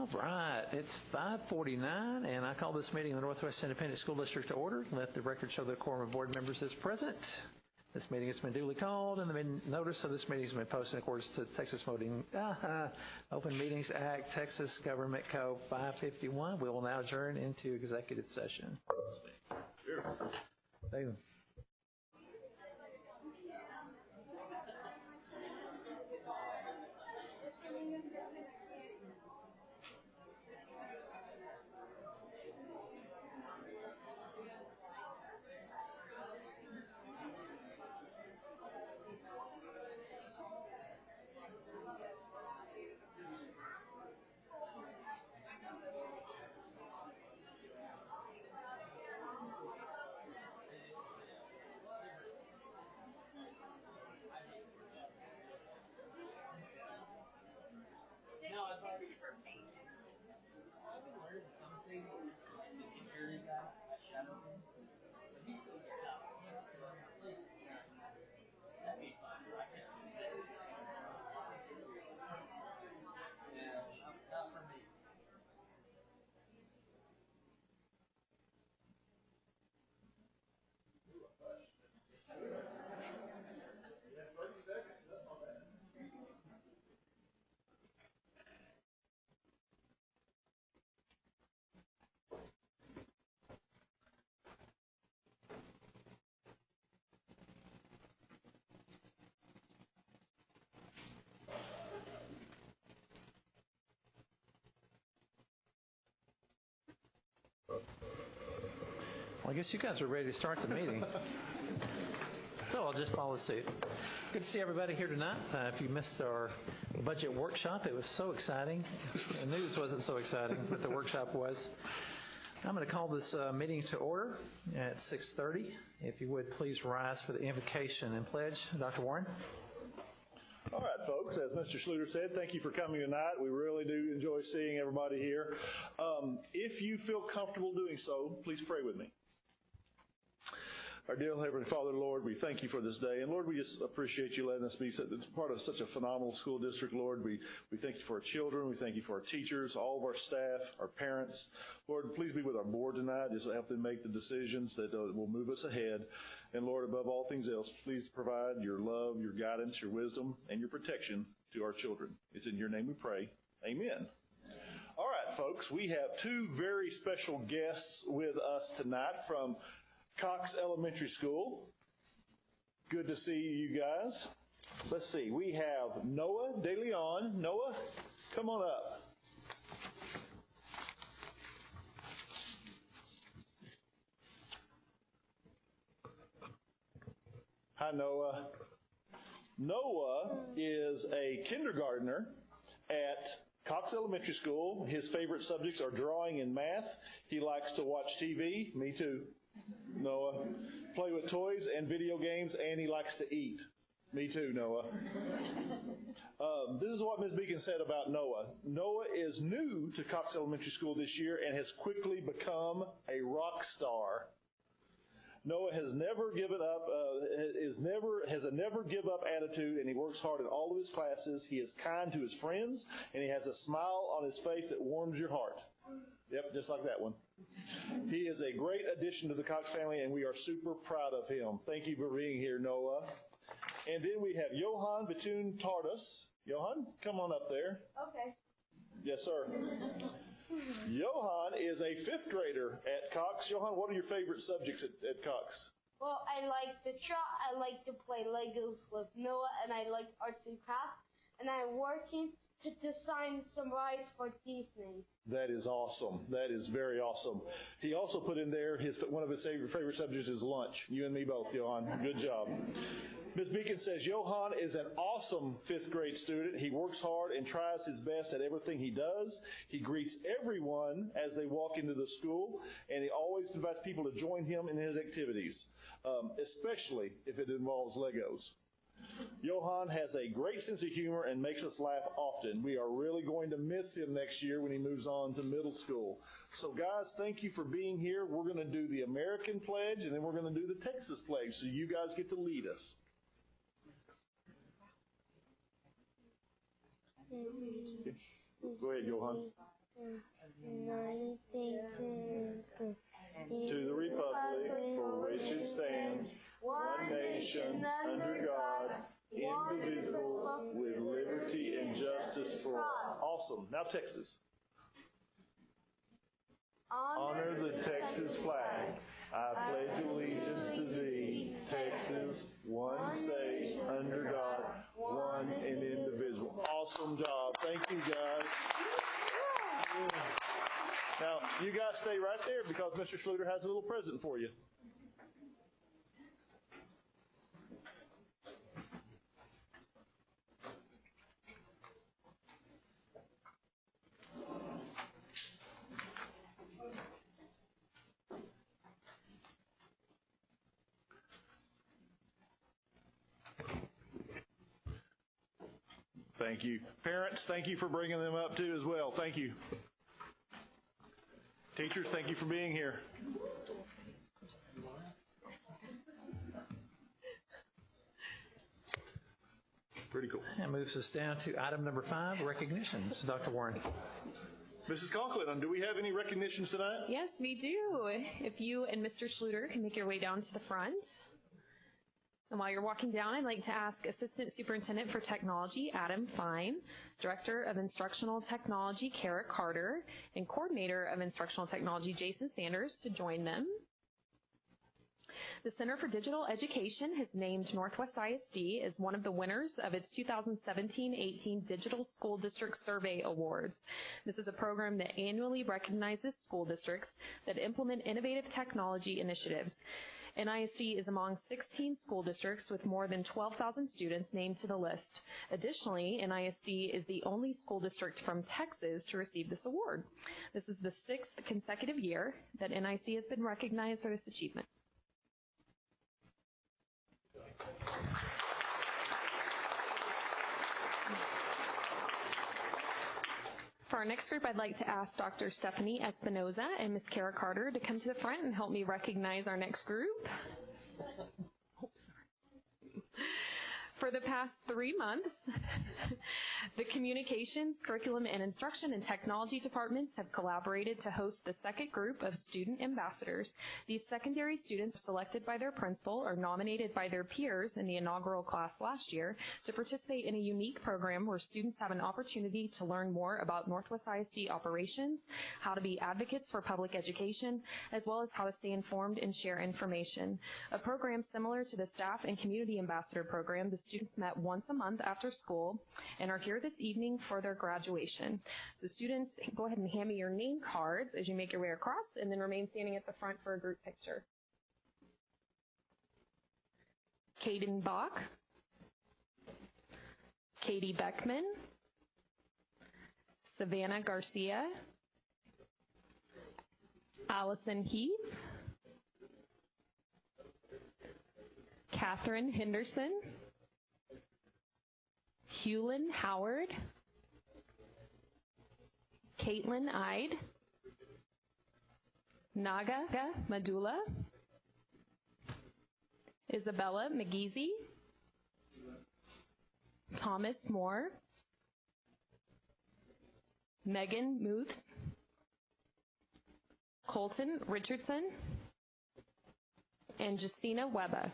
All right, it's 5:49, and I call this meeting of the Northwest Independent School District to order. Let the record show the quorum of board members is present. This meeting has been duly called, and the notice of this meeting has been posted in accordance to the Texas Open Meetings Act, Texas Government Code 551. We will now adjourn into executive session. Sure. David. Well, I guess you guys are ready to start the meeting. So I'll just follow suit. Good to see everybody here tonight. If you missed our budget workshop, it was so exciting. The news wasn't so exciting, but the workshop was. I'm going to call this meeting to order at 6:30. If you would please rise for the invocation and pledge. Dr. Warren. All right, folks, as Mr. Schluter said, thank you for coming tonight. We really do enjoy seeing everybody here. If you feel comfortable doing so, please pray with me. Our dear Heavenly Father, Lord, we thank you for this day. And Lord, we just appreciate you letting us be part of such a phenomenal school district, Lord. We thank you for our children. We thank you for our teachers, all of our staff, our parents. Lord, please be with our board tonight. Just help them make the decisions that will move us ahead. And Lord, above all things else, please provide your love, your guidance, your wisdom, and your protection to our children. It's in your name we pray. Amen. All right, folks, we have two very special guests with us tonight from Cox Elementary School. Good to see you guys. Let's see. We have Noah De Leon. Noah, come on up. Hi, Noah. Noah is a kindergartner at Cox Elementary School. His favorite subjects are drawing and math. He likes to watch TV. Me too. Noah. Play with toys and video games, and he likes to eat. Me too, Noah. This is what Ms. Beacon said about Noah. Noah is new to Cox Elementary School this year and has quickly become a rock star. Noah has never given up, has a never give up attitude, and he works hard in all of his classes. He is kind to his friends, and he has a smile on his face that warms your heart. Yep, just like that one. He is a great addition to the Cox family, and we are super proud of him. Thank you for being here, Noah. And then we have Johan Betoon Tardus. Johan, come on up there. Okay. Yes, sir. Johan is a fifth grader at Cox. Johan, what are your favorite subjects at Cox? Well, I like to draw, I like to play Legos with Noah, and I like arts and crafts, and I'm working to design some rides for Disney. That is awesome. That is very awesome. He also put in there one of his favorite subjects is lunch. You and me both, Johan. Good job. Ms. Beacon says Johan is an awesome fifth grade student. He works hard and tries his best at everything he does. He greets everyone as they walk into the school, and he always invites people to join him in his activities, especially if it involves Legos. Johan has a great sense of humor and makes us laugh often. We are really going to miss him next year when he moves on to middle school. So guys, thank you for being here. We're going to do the American pledge, and then we're going to do the Texas pledge, so you guys get to lead us. Go ahead, Johan. to the republic for which it stands, one nation, under God, indivisible, with liberty and justice for all. Awesome. Now Texas. Honor the Texas flag. I pledge allegiance to thee, Texas, one state, under God, one and indivisible. Awesome job. Thank you, guys. Now, you guys stay right there because Mr. Schluter has a little present for you. Thank you. Parents, thank you for bringing them up too as well. Thank you. Teachers, thank you for being here. Pretty cool. That moves us down to item number 5, recognitions. Dr. Warren. Mrs. Conklin, do we have any recognitions tonight? Yes, we do. If you and Mr. Schluter can make your way down to the front. And while you're walking down, I'd like to ask Assistant Superintendent for Technology, Adam Fine, Director of Instructional Technology, Kara Carter, and Coordinator of Instructional Technology, Jason Sanders, to join them. The Center for Digital Education has named Northwest ISD as one of the winners of its 2017-18 Digital School District Survey Awards. This is a program that annually recognizes school districts that implement innovative technology initiatives. NISD is among 16 school districts with more than 12,000 students named to the list. Additionally, NISD is the only school district from Texas to receive this award. This is the 6th consecutive year that NISD has been recognized for this achievement. For our next group, I'd like to ask Dr. Stephanie Espinoza and Ms. Kara Carter to come to the front and help me recognize our next group. For the past 3 months, the Communications, Curriculum, and Instruction and Technology departments have collaborated to host the second group of student ambassadors. These secondary students are selected by their principal or nominated by their peers in the inaugural class last year to participate in a unique program where students have an opportunity to learn more about Northwest ISD operations, how to be advocates for public education, as well as how to stay informed and share information. A program similar to the Staff and Community Ambassador program, the students met once a month after school and are here this evening for their graduation. So students, go ahead and hand me your name cards as you make your way across, and then remain standing at the front for a group picture. Caden Bach, Katie Beckman, Savannah Garcia, Allison Heath, Catherine Henderson, Hewlin Howard, Caitlin Ide, Naga Madula, Isabella McGeezy, Thomas Moore, Megan Muths, Colton Richardson, and Justina Webba.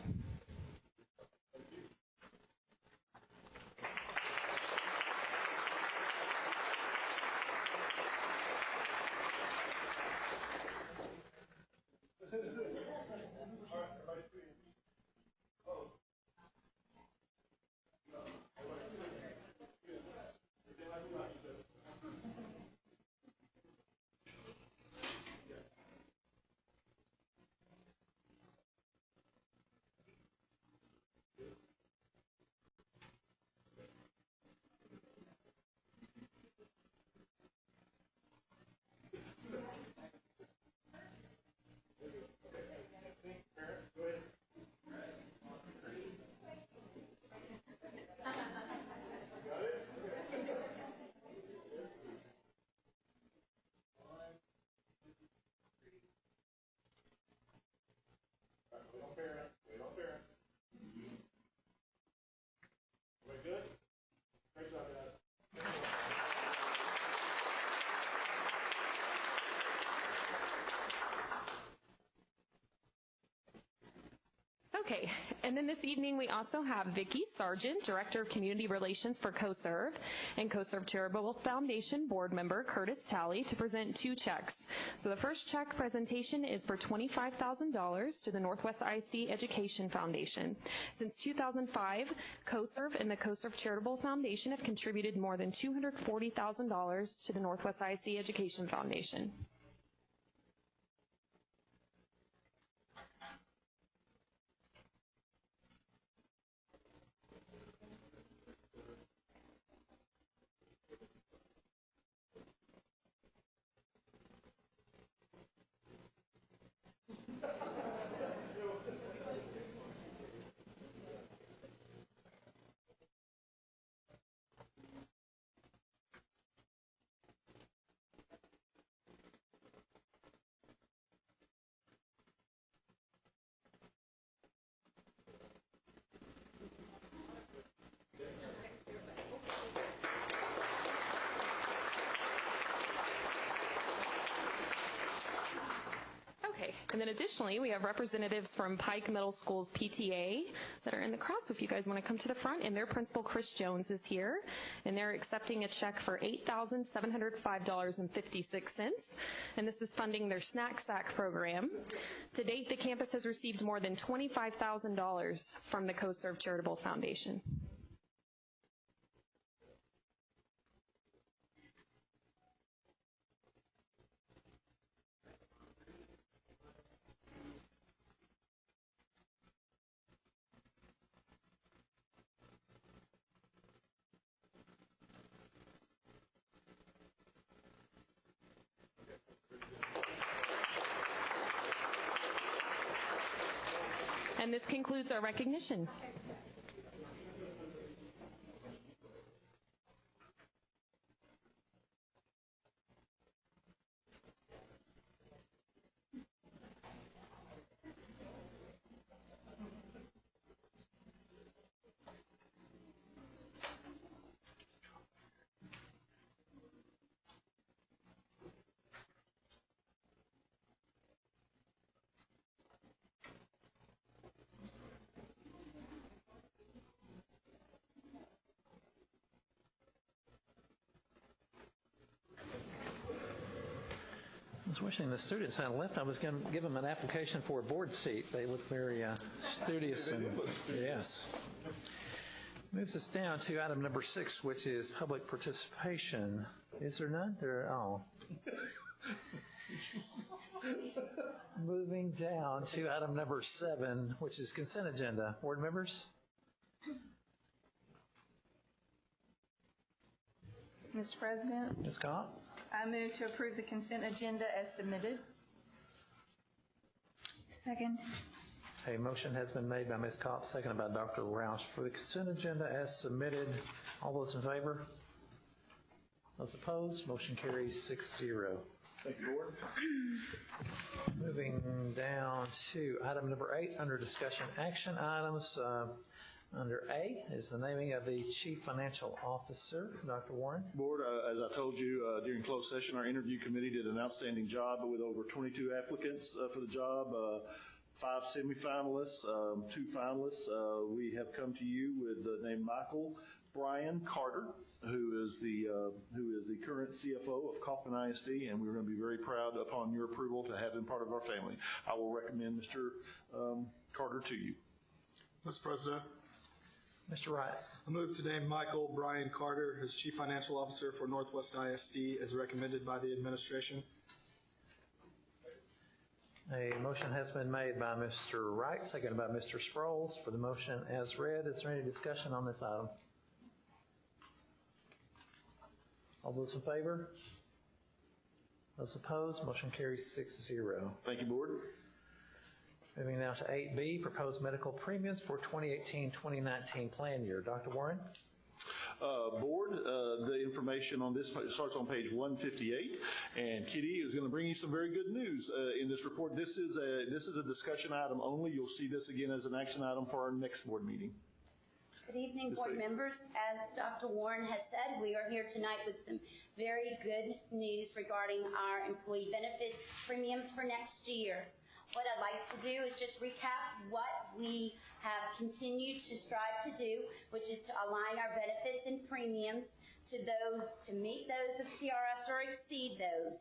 And then this evening we also have Vicki Sargent, Director of Community Relations for CoServe, and CoServe Charitable Foundation Board Member Curtis Talley to present 2 checks. So the first check presentation is for $25,000 to the Northwest ISD Education Foundation. Since 2005, CoServe and the CoServe Charitable Foundation have contributed more than $240,000 to the Northwest ISD Education Foundation. Okay, and then additionally, we have representatives from Pike Middle School's PTA that are in the crowd, so if you guys want to come to the front, and their principal, Chris Jones, is here, and they're accepting a check for $8,705.56, and this is funding their Snack Sack program. To date, the campus has received more than $25,000 from the CoServe Charitable Foundation. And this concludes our recognition. I was wishing the students had left. I was going to give them an application for a board seat. They look very studious and yes. Moves us down to item number 6, which is public participation. Is there none? Moving down to item number 7, which is consent agenda. Board members? Mr. President, Ms. Kopp? I move to approve the consent agenda as submitted. Second. A motion has been made by Ms. Kopp, seconded by Dr. Roush for the consent agenda as submitted. All those in favor? Those opposed? Motion carries 6-0. Thank you, Board. Moving down to item number 8 under discussion action items. Under A is the naming of the Chief Financial Officer. Dr. Warren. Board, as I told you during closed session, our interview committee did an outstanding job with over 22 applicants for the job, 5 semifinalists, 2 finalists. We have come to you with the name Michael Brian Carter, who is the current CFO of Kaufman ISD, and we're going to be very proud upon your approval to have him part of our family. I will recommend Mr. Carter to you. Mr. President, Mr. Wright. I move to name Michael Brian Carter as Chief Financial Officer for Northwest ISD as recommended by the administration. A motion has been made by Mr. Wright, seconded by Mr. Sproles for the motion as read. Is there any discussion on this item? All those in favor? Those opposed? Motion carries 6-0. Thank you, Board. Moving now to 8B, proposed medical premiums for 2018-2019 plan year. Dr. Warren? Board, the information on this starts on page 158, and Kitty is going to bring you some very good news in this report. This is a discussion item only. You'll see this again as an action item for our next board meeting. Good evening, board members. As Dr. Warren has said, we are here tonight with some very good news regarding our employee benefit premiums for next year. what I'd like to do is just recap what we have continued to strive to do, which is to align our benefits and premiums to meet those of TRS or exceed those.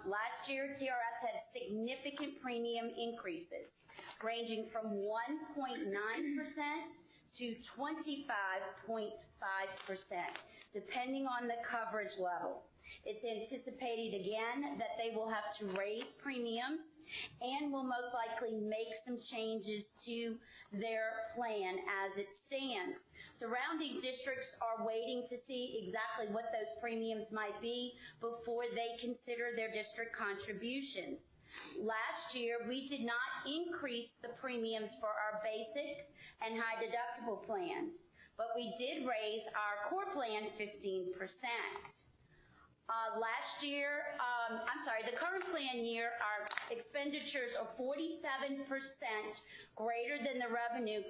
Last year, TRS had significant premium increases, ranging from 1.9% to 25.5%, depending on the coverage level. It's anticipated again that they will have to raise premiums and will most likely make some changes to their plan as it stands. Surrounding districts are waiting to see exactly what those premiums might be before they consider their district contributions. Last year, we did not increase the premiums for our basic and high deductible plans, but we did raise our core plan 15%. The current plan year, our expenditures are 47% greater than the revenue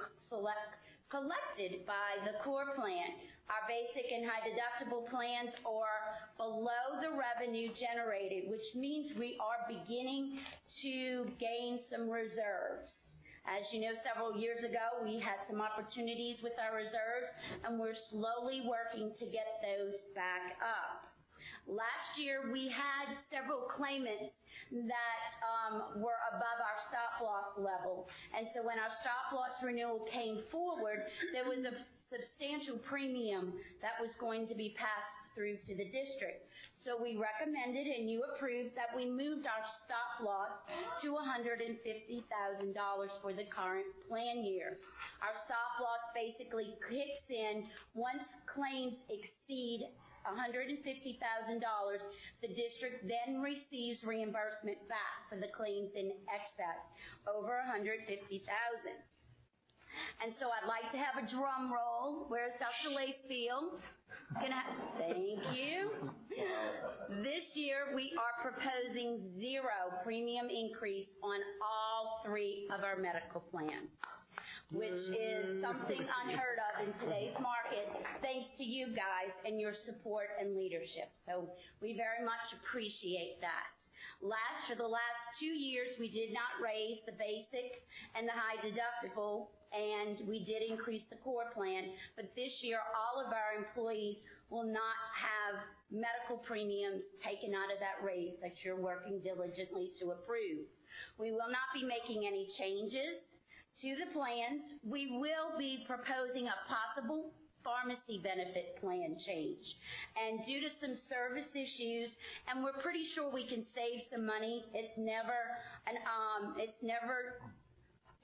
collected by the core plan. Our basic and high deductible plans are below the revenue generated, which means we are beginning to gain some reserves. As you know, several years ago, we had some opportunities with our reserves, and we're slowly working to get those back up. Last year, we had several claimants that were above our stop-loss level. And so when our stop-loss renewal came forward, there was a substantial premium that was going to be passed through to the district. So we recommended and you approved that we moved our stop-loss to $150,000 for the current plan year. Our stop-loss basically kicks in once claims exceed $150,000, the district then receives reimbursement back for the claims in excess over $150,000. And so I'd like to have a drum roll. Where's Dr. Lacefield? Thank you. This year we are proposing 0 premium increase on all 3 of our medical plans, which is something unheard of in today's market, thanks to you guys and your support and leadership. So we very much appreciate that. For the last 2 years, we did not raise the basic and the high deductible, and we did increase the core plan, but this year all of our employees will not have medical premiums taken out of that raise that you're working diligently to approve. We will not be making any changes to the plans. We will be proposing a possible pharmacy benefit plan change. And due to some service issues, and we're pretty sure we can save some money, it's never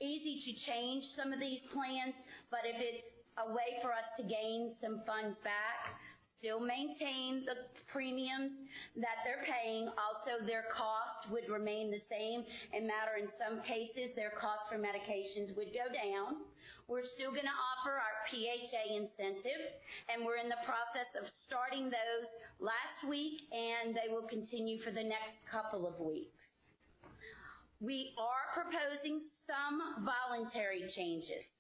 easy to change some of these plans, but if it's a way for us to gain some funds back, still maintain the premiums that they're paying. Also, their cost would remain the same. In some cases, their cost for medications would go down. We're still going to offer our PHA incentive, and we're in the process of starting those last week, and they will continue for the next couple of weeks. We are proposing some voluntary changes,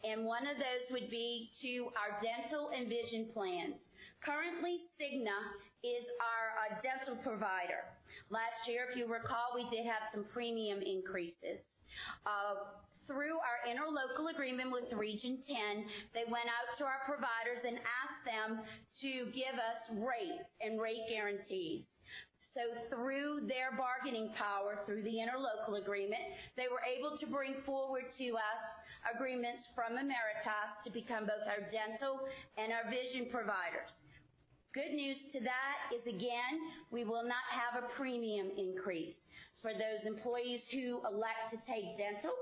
and one of those would be to our dental and vision plans. Currently, Cigna is our dental provider. Last year, if you recall, we did have some premium increases. Through our interlocal agreement with Region 10, they went out to our providers and asked them to give us rates and rate guarantees. So through their bargaining power, through the interlocal agreement, they were able to bring forward to us agreements from Emeritus to become both our dental and our vision providers. Good news to that is, again, we will not have a premium increase. For those employees who elect to take dental,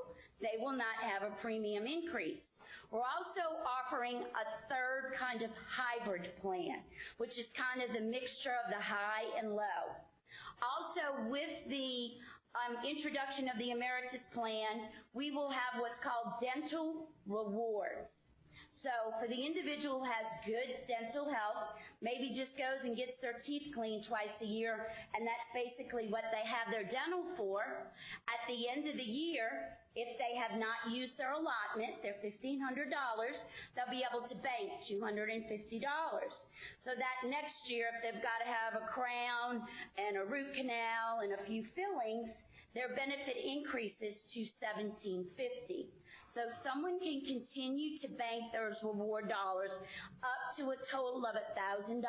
they will not have a premium increase. We're also offering a third kind of hybrid plan, which is kind of the mixture of the high and low. Also, with the introduction of the Emeritus plan, we will have what's called dental rewards. So for the individual who has good dental health, maybe just goes and gets their teeth cleaned twice a year, and that's basically what they have their dental for. At the end of the year, if they have not used their allotment, their $1,500, they'll be able to bank $250. So that next year, if they've got to have a crown and a root canal and a few fillings, their benefit increases to $1,750. So someone can continue to bank those reward dollars up to a total of $1,000.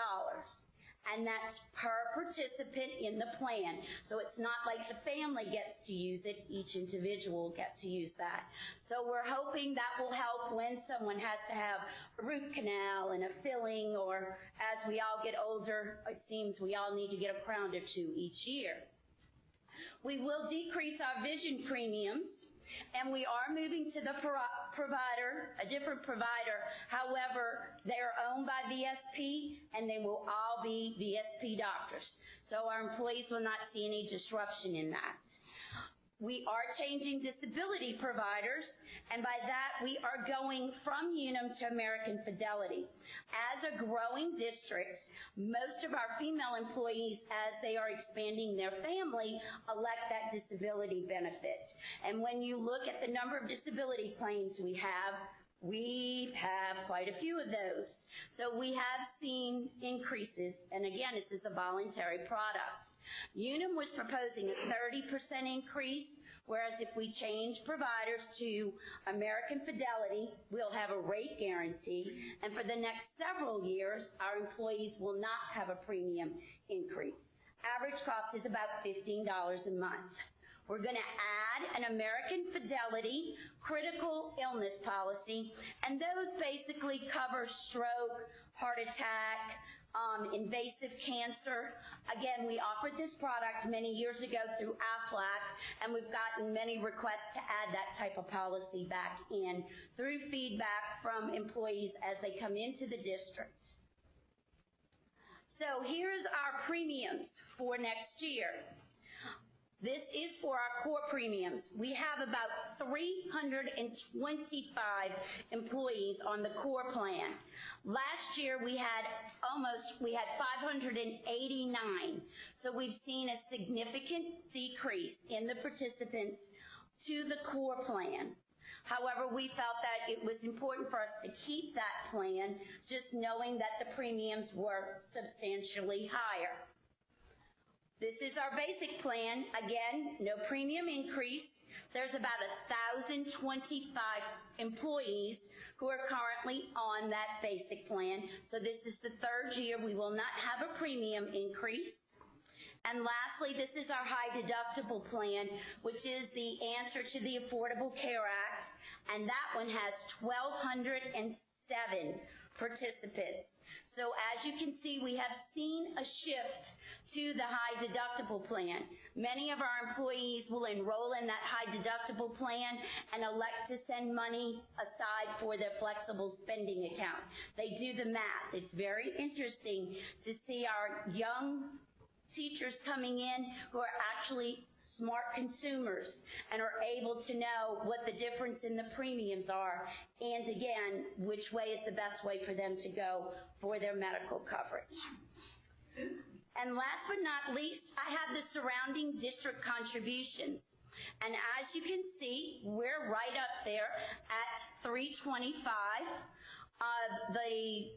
And that's per participant in the plan. So it's not like the family gets to use it, each individual gets to use that. So we're hoping that will help when someone has to have a root canal and a filling, or as we all get older, it seems we all need to get a crown or two each year. We will decrease our vision premiums, and we are moving to the provider, a different provider. However, they are owned by VSP, and they will all be VSP doctors. So our employees will not see any disruption in that. We are changing disability providers, and by that we are going from Unum to American Fidelity. As a growing district, most of our female employees, as they are expanding their family, elect that disability benefit. And when you look at the number of disability claims we have quite a few of those. So we have seen increases, and again, this is a voluntary product. Unum was proposing a 30% increase, whereas if we change providers to American Fidelity, we'll have a rate guarantee, and for the next several years, our employees will not have a premium increase. Average cost is about $15 a month. We're going to add an American Fidelity critical illness policy, and those basically cover stroke, heart attack, invasive cancer. Again, we offered this product many years ago through AFLAC, and we've gotten many requests to add that type of policy back in through feedback from employees as they come into the district. So here's our premiums for next year. This is for our core premiums. We have about 325 employees on the core plan. Last year we had 589. So we've seen a significant decrease in the participants to the core plan. However, we felt that it was important for us to keep that plan, just knowing that the premiums were substantially higher. This is our basic plan. Again, no premium increase. There's about 1,025 employees who are currently on that basic plan. So this is the third year we will not have a premium increase. And lastly, this is our high deductible plan, which is the answer to the Affordable Care Act. And that one has 1,207 participants. So as you can see, we have seen a shift to the high deductible plan. Many of our employees will enroll in that high deductible plan and elect to send money aside for their flexible spending account. They do the math. It's very interesting to see our young teachers coming in who are actually smart consumers and are able to know what the difference in the premiums are, and again, which way is the best way for them to go for their medical coverage. And last but not least, I have the surrounding district contributions. And as you can see, we're right up there at 325. The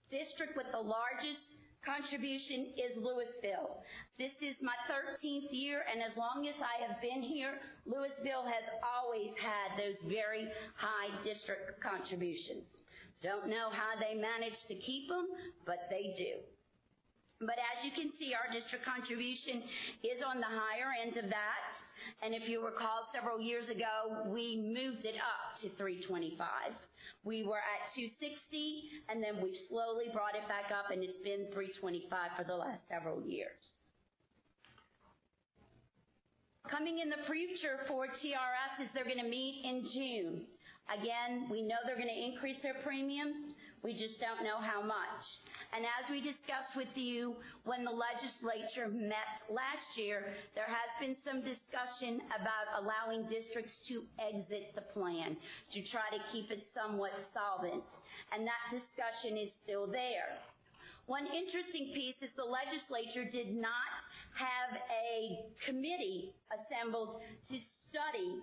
district with the largest contribution is Louisville. This is my 13th year, and as long as I have been here, Louisville has always had those very high district contributions. Don't know how they manage to keep them, but they do. But as you can see, our district contribution is on the higher end of that. And if you recall, several years ago, we moved it up to 325. We were at 260, and then we've slowly brought it back up, and it's been 325 for the last several years. Coming in the future for TRS is they're going to meet in June. Again, we know they're going to increase their premiums. We just don't know how much. And as we discussed with you when the legislature met last year, there has been some discussion about allowing districts to exit the plan to try to keep it somewhat solvent. And that discussion is still there. One interesting piece is the legislature did not have a committee assembled to study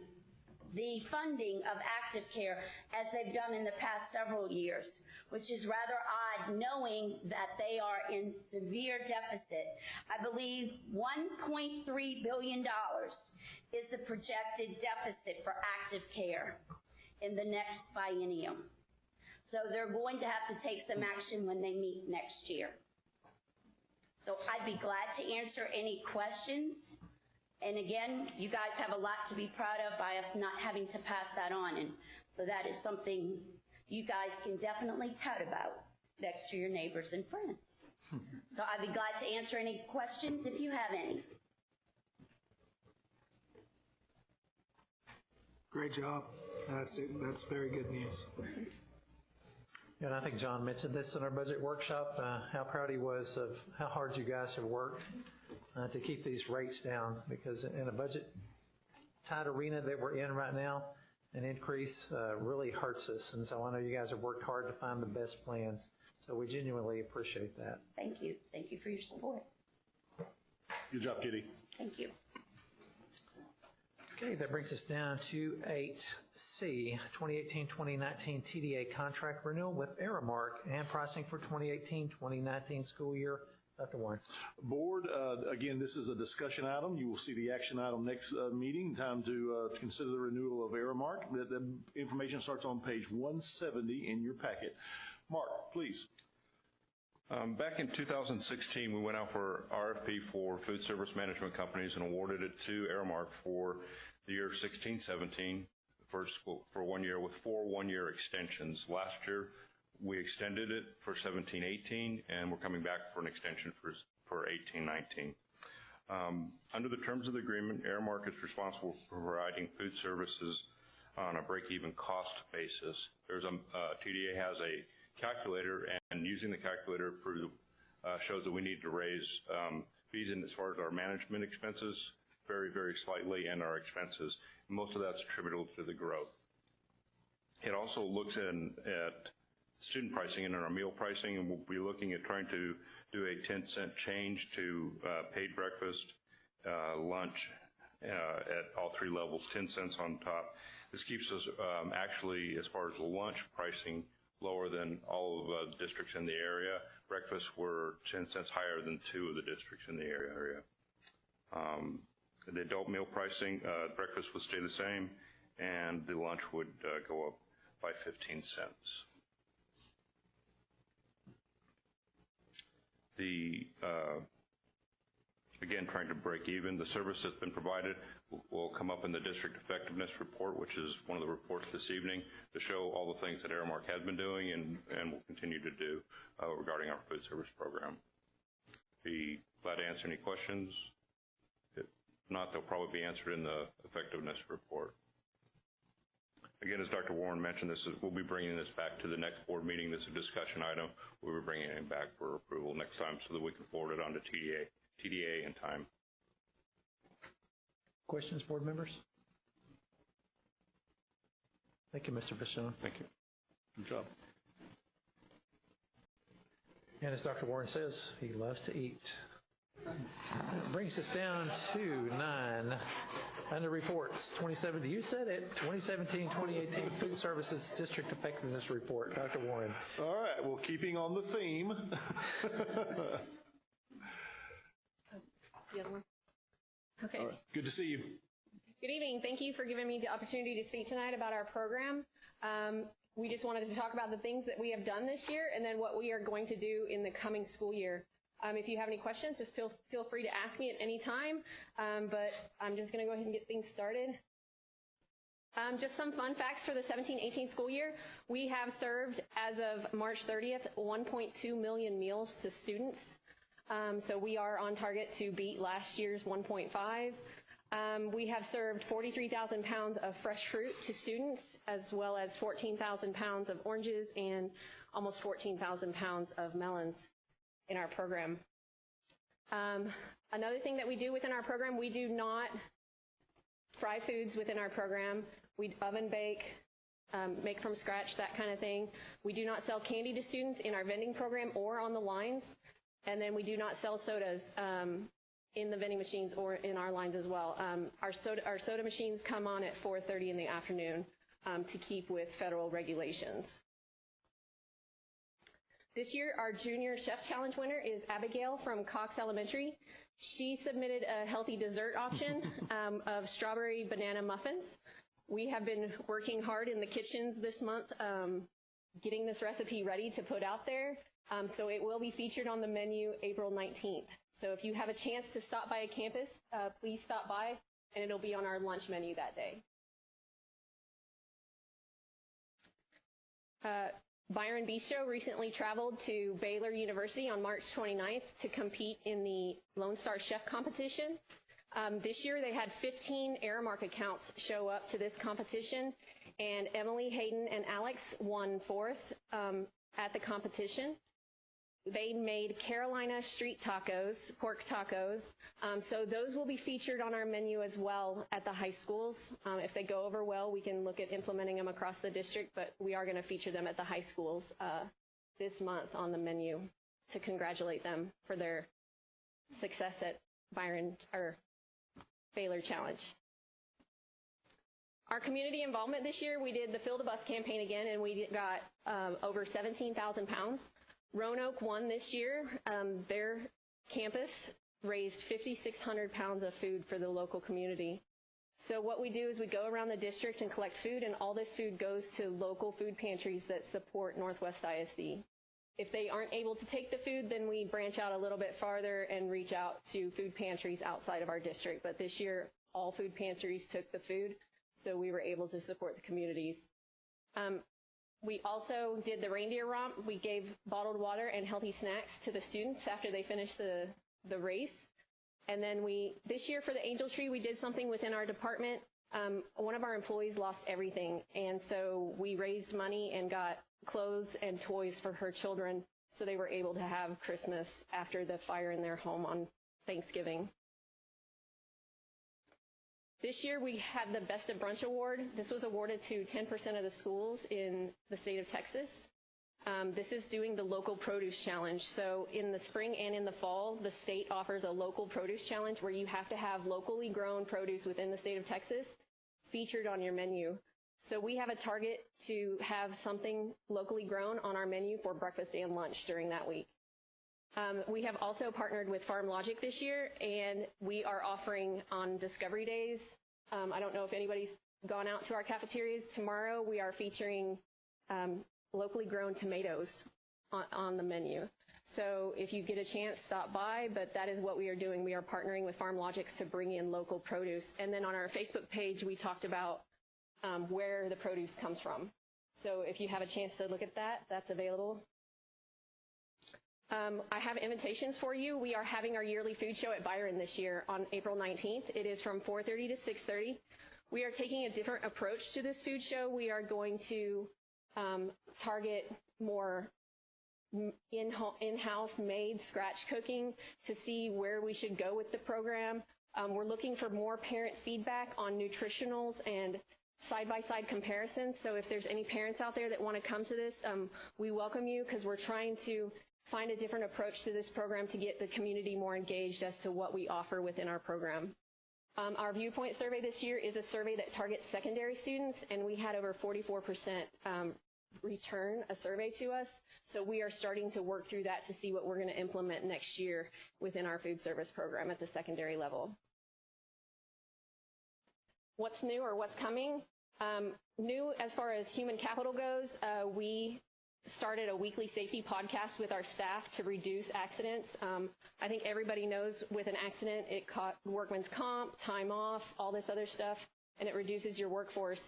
the funding of active care as they've done in the past several years, which is rather odd knowing that they are in severe deficit. I believe $1.3 billion is the projected deficit for active care in the next biennium. So they're going to have to take some action when they meet next year. So I'd be glad to answer any questions. And again, you guys have a lot to be proud of by us not having to pass that on. And so that is something you guys can definitely tout about next to your neighbors and friends. So I'd be glad to answer any questions if you have any. Great job. That's very good news. And I think John mentioned this in our budget workshop, how proud he was of how hard you guys have worked to keep these rates down, because in a budget tight arena that we're in right now, an increase really hurts us. And so I know you guys have worked hard to find the best plans. So we genuinely appreciate that. Thank you. Thank you for your support. Good job, Kitty. Thank you. Okay, that brings us down to 8C, 2018-2019 TDA contract renewal with Aramark and pricing for 2018-2019 school year. Dr. Warren. Board, again, this is a discussion item. You will see the action item next meeting. Time to consider the renewal of Aramark. The information starts on page 170 in your packet. Mark, please. Back in 2016, we went out for RFP for food service management companies and awarded it to Aramark for the year 16-17 for 1 year with 4 one-year extensions. Last year, we extended it for 17-18, and we're coming back for an extension for 18-19. Under the terms of the agreement, Aramark is responsible for providing food services on a break-even cost basis. TDA has a calculator, and using the calculator shows that we need to raise fees in as far as our management expenses very, very slightly, and our expenses. Most of that's attributable to the growth. It also looks at student pricing and our meal pricing, and we'll be looking at trying to do a 10-cent change to paid breakfast, lunch at all 3 levels, 10 cents on top. This keeps us actually, as far as the lunch pricing, lower than all of the districts in the area. Breakfast were 10 cents higher than 2 of the districts in the area. The adult meal pricing, breakfast would stay the same, and the lunch would go up by 15 cents. Again, trying to break even. The service that's been provided will come up in the district effectiveness report, which is one of the reports this evening, to show all the things that Aramark has been doing and will continue to do regarding our food service program. Be glad to answer any questions. If not, they'll probably be answered in the effectiveness report. Again, as Dr. Warren mentioned, we'll be bringing this back to the next board meeting. This is a discussion item. We'll be bringing it back for approval next time so that we can forward it on to TDA in time. Questions, board members? Thank you, Mr. Vachon. Thank you. Good job. And as Dr. Warren says, he loves to eat. That brings us down to 9 under reports. 2017. You said it. 2017-2018 Food Services District Effectiveness Report. Dr. Warren. All right. Well, keeping on the theme. The other one. Okay. All right. Good to see you. Good evening. Thank you for giving me the opportunity to speak tonight about our program. We just wanted to talk about the things that we have done this year and then what we are going to do in the coming school year. If you have any questions, just feel free to ask me at any time, but I'm just going to go ahead and get things started. Just some fun facts for the 17-18 school year. We have served, as of March 30th, 1.2 million meals to students. So we are on target to beat last year's 1.5. We have served 43,000 pounds of fresh fruit to students, as well as 14,000 pounds of oranges and almost 14,000 pounds of melons in our program. Another thing that we do within our program, we do not fry foods within our program. We oven bake, make from scratch, that kind of thing. We do not sell candy to students in our vending program or on the lines. And then we do not sell sodas in the vending machines or in our lines as well. Our soda machines come on at 4:30 in the afternoon to keep with federal regulations. This year, our Junior Chef Challenge winner is Abigail from Cox Elementary. She submitted a healthy dessert option of strawberry banana muffins. We have been working hard in the kitchens this month getting this recipe ready to put out there. So it will be featured on the menu April 19th. So if you have a chance to stop by a campus, please stop by, and it'll be on our lunch menu that day. Byron Bistro recently traveled to Baylor University on March 29th to compete in the Lone Star Chef competition. This year they had 15 Aramark accounts show up to this competition, and Emily, Hayden, and Alex won fourth at the competition. They made Carolina street tacos, pork tacos, so those will be featured on our menu as well at the high schools. If they go over well, we can look at implementing them across the district, but we are going to feature them at the high schools this month on the menu to congratulate them for their success at Baylor Challenge. Our community involvement this year, we did the Fill the Bus campaign again, and we got over 17,000 pounds. Roanoke won this year. Their campus raised 5,600 pounds of food for the local community. So what we do is we go around the district and collect food, and all this food goes to local food pantries that support Northwest ISD. If they aren't able to take the food, then we branch out a little bit farther and reach out to food pantries outside of our district. But this year, all food pantries took the food, so we were able to support the communities. We also did the reindeer romp. We gave bottled water and healthy snacks to the students after they finished the race. And then this year for the Angel Tree, we did something within our department. One of our employees lost everything, and so we raised money and got clothes and toys for her children so they were able to have Christmas after the fire in their home on Thanksgiving. This year we had the Best of Brunch Award. This was awarded to 10% of the schools in the state of Texas. This is doing the local produce challenge. So in the spring and in the fall, the state offers a local produce challenge where you have to have locally grown produce within the state of Texas featured on your menu. So we have a target to have something locally grown on our menu for breakfast and lunch during that week. We have also partnered with Farm Logic this year, and we are offering on Discovery Days. I don't know if anybody's gone out to our cafeterias. Tomorrow we are featuring locally grown tomatoes on the menu. So if you get a chance, stop by, but that is what we are doing. We are partnering with Farm Logic to bring in local produce. And then on our Facebook page, we talked about where the produce comes from. So if you have a chance to look at that, that's available. I have invitations for you. We are having our yearly food show at Byron this year on April 19th. It is from 4:30 to 6:30. We are taking a different approach to this food show. We are going to target more in-house made scratch cooking to see where we should go with the program. We're looking for more parent feedback on nutritionals and side-by-side comparisons. So if there's any parents out there that want to come to this, we welcome you because we're trying to find a different approach to this program to get the community more engaged as to what we offer within our program. Our viewpoint survey this year is a survey that targets secondary students, and we had over 44% return a survey to us. So we are starting to work through that to see what we're going to implement next year within our food service program at the secondary level. What's new or what's coming? New as far as human capital goes, we started a weekly safety podcast with our staff to reduce accidents. I think everybody knows with an accident, it caught workman's comp, time off, all this other stuff, and it reduces your workforce.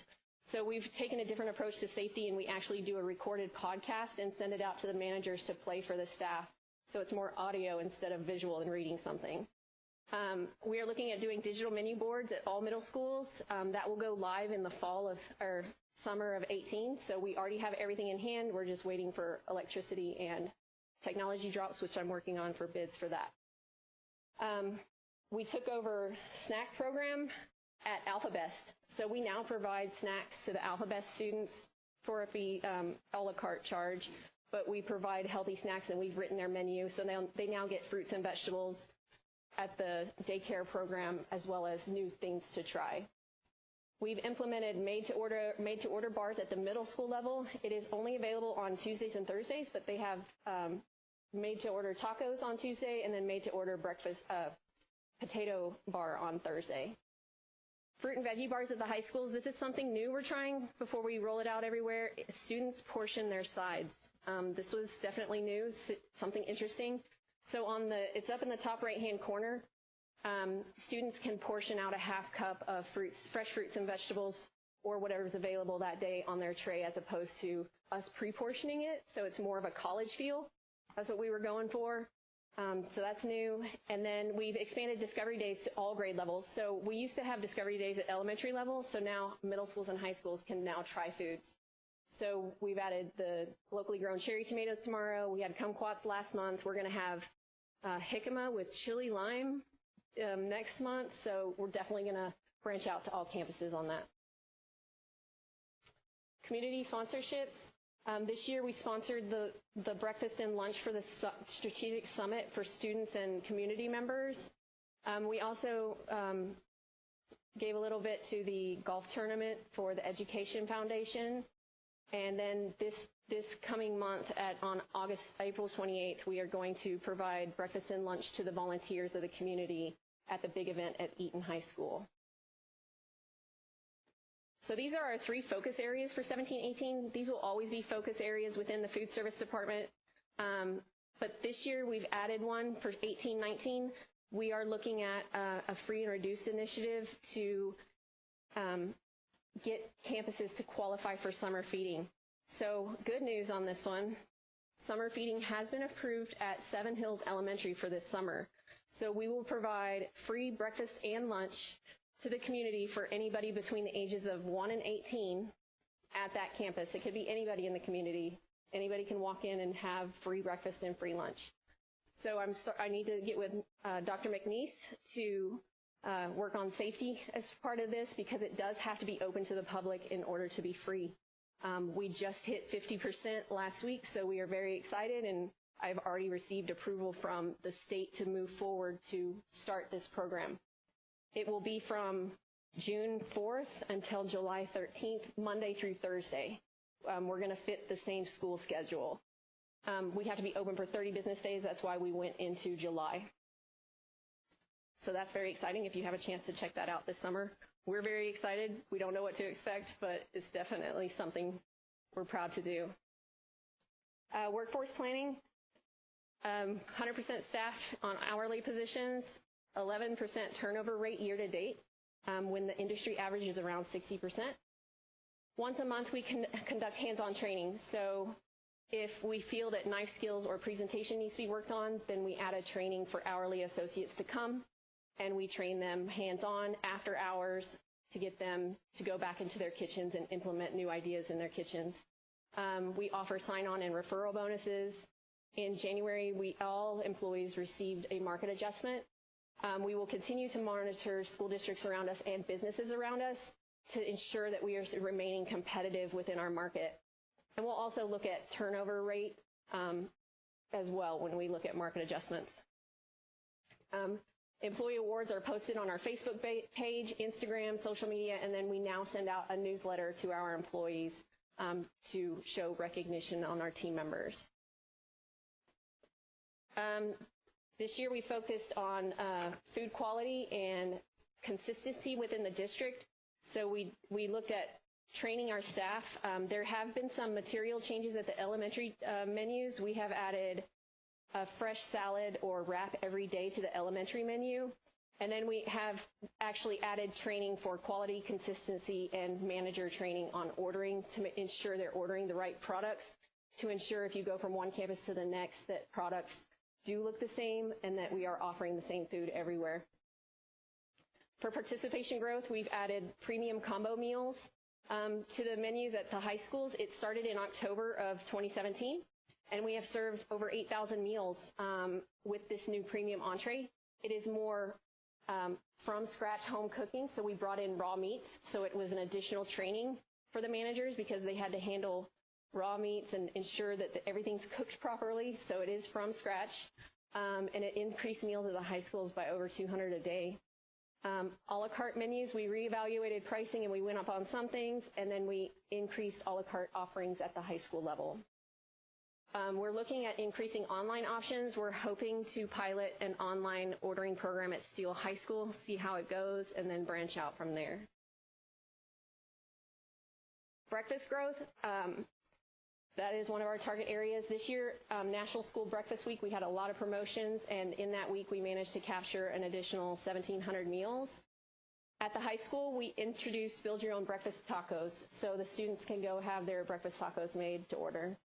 So we've taken a different approach to safety, and we actually do a recorded podcast and send it out to the managers to play for the staff. So it's more audio instead of visual and reading something. We are looking at doing digital menu boards at all middle schools. That will go live in the fall of, or summer of 18. So we already have everything in hand. We're just waiting for electricity and technology drops, which I'm working on for bids for that. We took over snack program at AlphaBest. So we now provide snacks to the AlphaBest students for a fee, a la carte charge, but we provide healthy snacks, and we've written their menu. So they now get fruits and vegetables at the daycare program, as well as new things to try. We've implemented made-to-order bars at the middle school level. It is only available on Tuesdays and Thursdays, but they have made-to-order tacos on Tuesday and then made-to-order breakfast potato bar on Thursday. Fruit and veggie bars at the high schools. This is something new we're trying before we roll it out everywhere. Students portion their sides. This was definitely new, something interesting. So it's up in the top right-hand corner. Students can portion out a half cup of fresh fruits and vegetables or whatever's available that day on their tray, as opposed to us pre-portioning it. So it's more of a college feel. That's what we were going for. So that's new. And then we've expanded Discovery Days to all grade levels. So we used to have Discovery Days at elementary level, so now middle schools and high schools can now try foods. So we've added the locally grown cherry tomatoes tomorrow. We had kumquats last month. We're going to have jicama with chili lime next month. So we're definitely going to branch out to all campuses on that. Community sponsorships. This year we sponsored the breakfast and lunch for the Strategic Summit for students and community members. We also gave a little bit to the golf tournament for the Education Foundation. And then this coming month on April 28th, we are going to provide breakfast and lunch to the volunteers of the community at the big event at Eaton High School. So these are our 3 focus areas for 17-18. These will always be focus areas within the food service department. But this year we've added one for 18-19. We are looking at a free and reduced initiative to get campuses to qualify for summer feeding. So good news on this one. Summer feeding has been approved at Seven Hills Elementary for this summer. So we will provide free breakfast and lunch to the community for anybody between the ages of 1 and 18 at that campus. It could be anybody in the community. Anybody can walk in and have free breakfast and free lunch. So I need to get with Dr. McNeese to work on safety as part of this, because it does have to be open to the public in order to be free. We just hit 50% last week, so we are very excited, and I've already received approval from the state to move forward to start this program. It will be from June 4th until July 13th, Monday through Thursday. We're going to fit the same school schedule. We have to be open for 30 business days. That's why we went into July. So that's very exciting if you have a chance to check that out this summer. We're very excited. We don't know what to expect, but it's definitely something we're proud to do. Workforce planning, 100% staff on hourly positions, 11% turnover rate year to date, when the industry average is around 60%. Once a month, we can conduct hands-on training. So if we feel that knife skills or presentation needs to be worked on, then we add a training for hourly associates to come, and we train them hands-on after hours to get them to go back into their kitchens and implement new ideas in their kitchens. We offer sign-on and referral bonuses. In January, all employees received a market adjustment. We will continue to monitor school districts around us and businesses around us to ensure that we are remaining competitive within our market. And we'll also look at turnover rate as well when we look at market adjustments. Employee awards are posted on our Facebook page, Instagram, social media, and then we now send out a newsletter to our employees to show recognition on our team members. This year we focused on food quality and consistency within the district. So we looked at training our staff. There have been some material changes at the elementary menus. We have added a fresh salad or wrap every day to the elementary menu. And then we have actually added training for quality, consistency, and manager training on ordering to ensure they're ordering the right products, to ensure if you go from one campus to the next that products do look the same and that we are offering the same food everywhere. For participation growth, we've added premium combo meals to the menus at the high schools. It started in October of 2017, and we have served over 8,000 meals with this new premium entree. It is more from scratch home cooking, so we brought in raw meats, so it was an additional training for the managers because they had to handle raw meats and ensure that everything's cooked properly, so it is from scratch, and it increased meals at the high schools by over 200 a day. A la carte menus, we reevaluated pricing and we went up on some things, and then we increased a la carte offerings at the high school level. We're looking at increasing online options. We're hoping to pilot an online ordering program at Steele High School, see how it goes, and then branch out from there. Breakfast growth, that is one of our target areas. This year, National School Breakfast Week, we had a lot of promotions, and in that week we managed to capture an additional 1,700 meals. At the high school, we introduced Build Your Own Breakfast Tacos, so the students can go have their breakfast tacos made to order.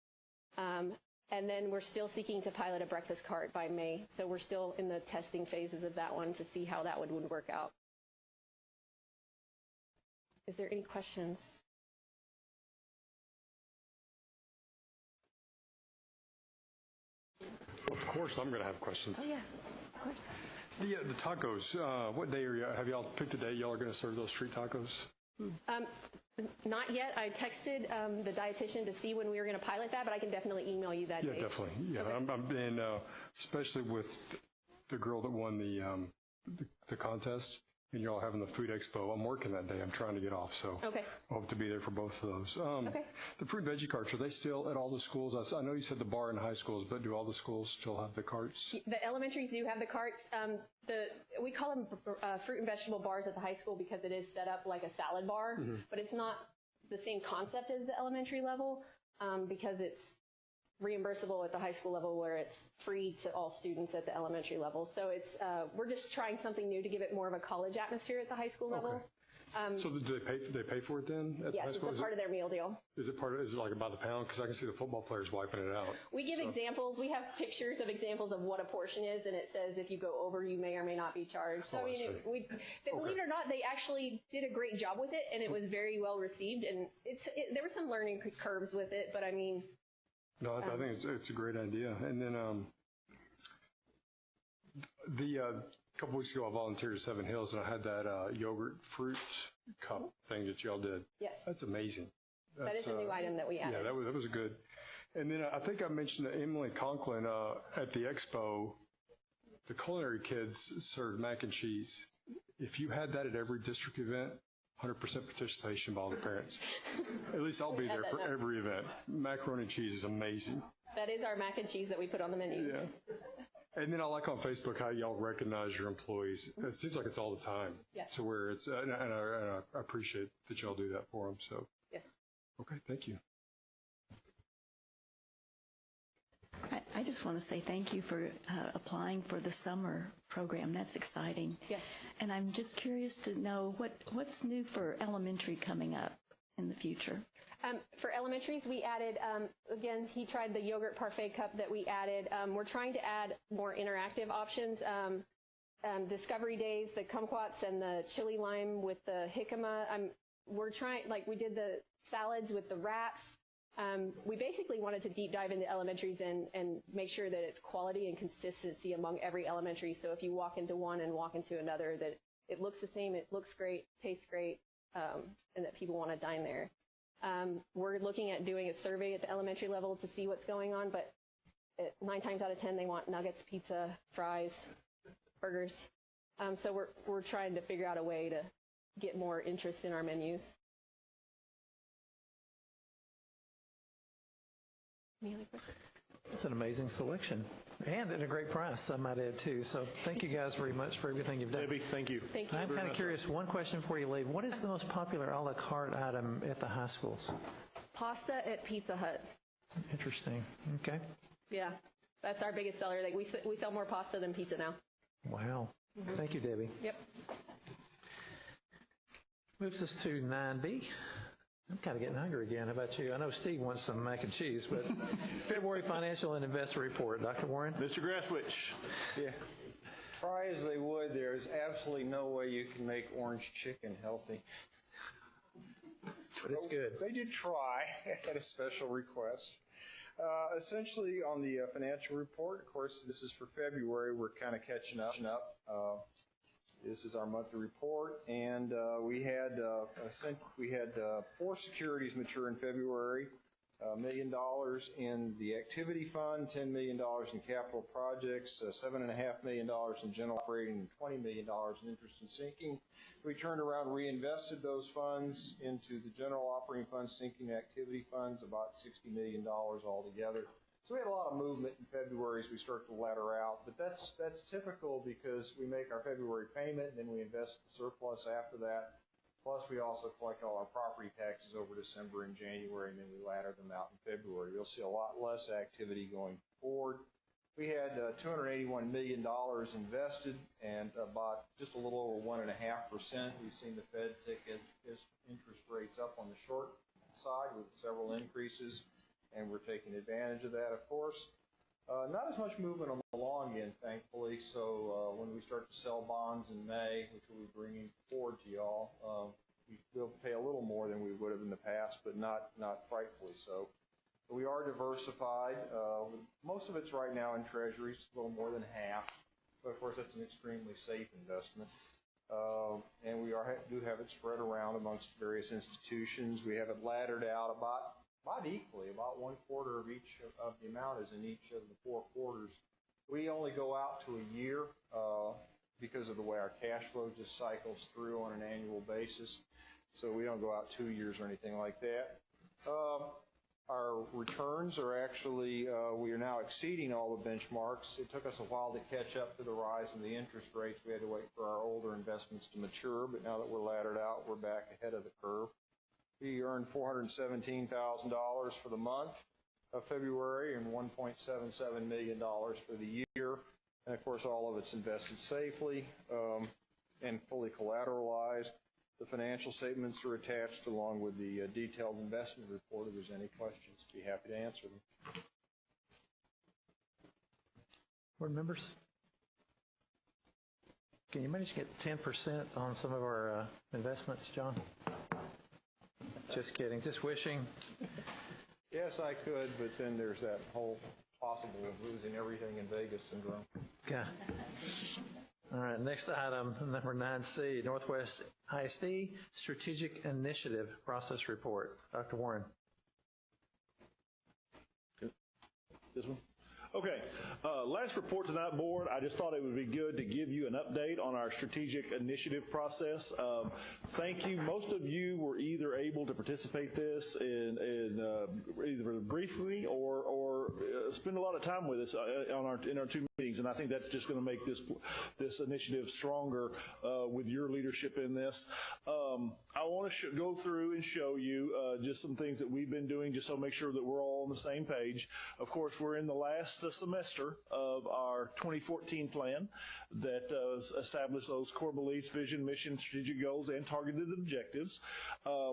And then we're still seeking to pilot a breakfast cart by May, so we're still in the testing phases of that one to see how that would work out. Is there any questions? Of course, I'm going to have questions. Oh, yeah, of course. The tacos, what day have y'all picked a day y'all are going to serve those street tacos? Not yet. I texted the dietitian to see when we were going to pilot that, but I can definitely email you that Yeah, date. definitely. Yeah, Okay. and especially with the girl that won the contest, and y'all having the food expo. I'm working that day. I'm trying to get off, so Okay. I hope to be there for both of those. Okay. The fruit and veggie carts, are they still at all the schools? I know you said the bar in high schools, but do all the schools still have the carts? The elementaries do have the carts. We call them fruit and vegetable bars at the high school because it is set up like a salad bar, but it's not the same concept as the elementary level because it's reimbursable at the high school level where it's free to all students at the elementary level. So it's we're just trying something new to give it more of a college atmosphere at the high school level. So do they pay for it then at the high Yes, school? it's a part of their meal deal. Is it like by the pound? Because I can see the football players wiping it out. We give examples. We have pictures of examples of what a portion is, and it says if you go over, you may or may not be charged. So believe it or not, they actually did a great job with it, and it was very well received. And there were some learning curves with it, but I mean. No, I think it's a great idea. And then a couple weeks ago, I volunteered at Seven Hills, and I had that yogurt fruit cup thing that y'all did. Yes. That's amazing. That is a new item that we added. Yeah, that was good. And then I think I mentioned to Emily Conklin at the expo, the culinary kids served mac and cheese. If you had that at every district event, 100% participation by all the parents. At least I'll be there for every event. Macaroni and cheese is amazing. That is our mac and cheese that we put on the menu. Yeah. And then I like on Facebook how y'all recognize your employees. It seems like it's all the time. Yes. To where it's, and I appreciate that y'all do that for them. So. Yes. Okay, thank you. I just want to say thank you for applying for the summer program. That's exciting. Yes. And I'm just curious to know what's new for elementary coming up in the future. For elementaries, we added, again, he tried the yogurt parfait cup that we added. We're trying to add more interactive options. Discovery days, the kumquats and the chili lime with the jicama. We're trying, like we did the salads with the wraps. We basically wanted to deep dive into elementaries and make sure that it's quality and consistency among every elementary. So if you walk into one and walk into another, that it looks the same, it looks great, tastes great, and that people want to dine there. We're looking at doing a survey at the elementary level to see what's going on, but 9 times out of 10 they want nuggets, pizza, fries, burgers. So we're trying to figure out a way to get more interest in our menus. Any other questions? It's an amazing selection and at a great price, I might add, too. So thank you guys very much for everything you've done. Debbie, thank you. Thank you. I'm kind of curious, one question before you leave. What is the most popular a la carte item at the high schools? Pasta at Pizza Hut. Interesting. Okay. Yeah, that's our biggest seller. Like we sell more pasta than pizza now. Wow. Thank you, Debbie. Yep. Moves us to 9B. I'm kind of getting hungry again. How about you? I know Steve wants some mac and cheese, but February Financial and Investor Report. Dr. Warren? Mr. Grasswitch. Yeah. Try as they would, there's absolutely no way you can make orange chicken healthy. But it's good. They did try at a special request. Essentially, on the financial report, of course, this is for February. We're kind of catching up. This is our monthly report, and we had 4 securities mature in February. $1 million in the activity fund, $10 million in capital projects, $7.5 million in general operating, and $20 million in interest and sinking. We turned around, reinvested those funds into the general operating fund, sinking activity funds, about $60 million altogether. So we had a lot of movement in February as we start to ladder out, but that's typical because we make our February payment and then we invest the surplus after that. Plus, we also collect all our property taxes over December and January, and then we ladder them out in February. You'll see a lot less activity going forward. We had $281 million invested, and about just a little over 1.5%. We've seen the Fed take its interest rates up on the short side with several increases, and we're taking advantage of that, of course. Not as much movement on the long end, thankfully, so when we start to sell bonds in May, which we'll be bringing forward to y'all, we'll pay a little more than we would have in the past, but not frightfully so. We are diversified. Most of it's right now in treasuries, a little more than half, but of course that's an extremely safe investment. And we do have it spread around amongst various institutions. We have it laddered out about equally, about 1/4 of each of the amount is in each of the 4 quarters. We only go out to a year because of the way our cash flow just cycles through on an annual basis. So we don't go out 2 years or anything like that. Our returns are actually, we are now exceeding all the benchmarks. It took us a while to catch up to the rise in the interest rates. We had to wait for our older investments to mature, but now that we're laddered out, we're back ahead of the curve. We earned $417,000 for the month of February and $1.77 million for the year. And, of course, all of it's invested safely and fully collateralized. The financial statements are attached along with the detailed investment report. If there's any questions, I'd be happy to answer them. Board members? Can you manage to get 10% on some of our investments, John? Just kidding. Just wishing. Yes, I could, but then there's that whole possible of losing everything in Vegas syndrome. Okay. All right, next item, number 9C, Northwest ISD Strategic Initiative Process Report. Dr. Warren. This one? Okay. Last report tonight, board. I just thought it would be good to give you an update on our strategic initiative process. Thank you. Most of you were either able to participate this in either briefly or spend a lot of time with us in our 2 meetings, and I think that's just going to make this initiative stronger with your leadership in this. I want to go through and show you just some things that we've been doing just so make sure that we're all on the same page. Of course, we're in the last semester of our 2014 plan that established those core beliefs, vision, mission, strategic goals, and targeted objectives.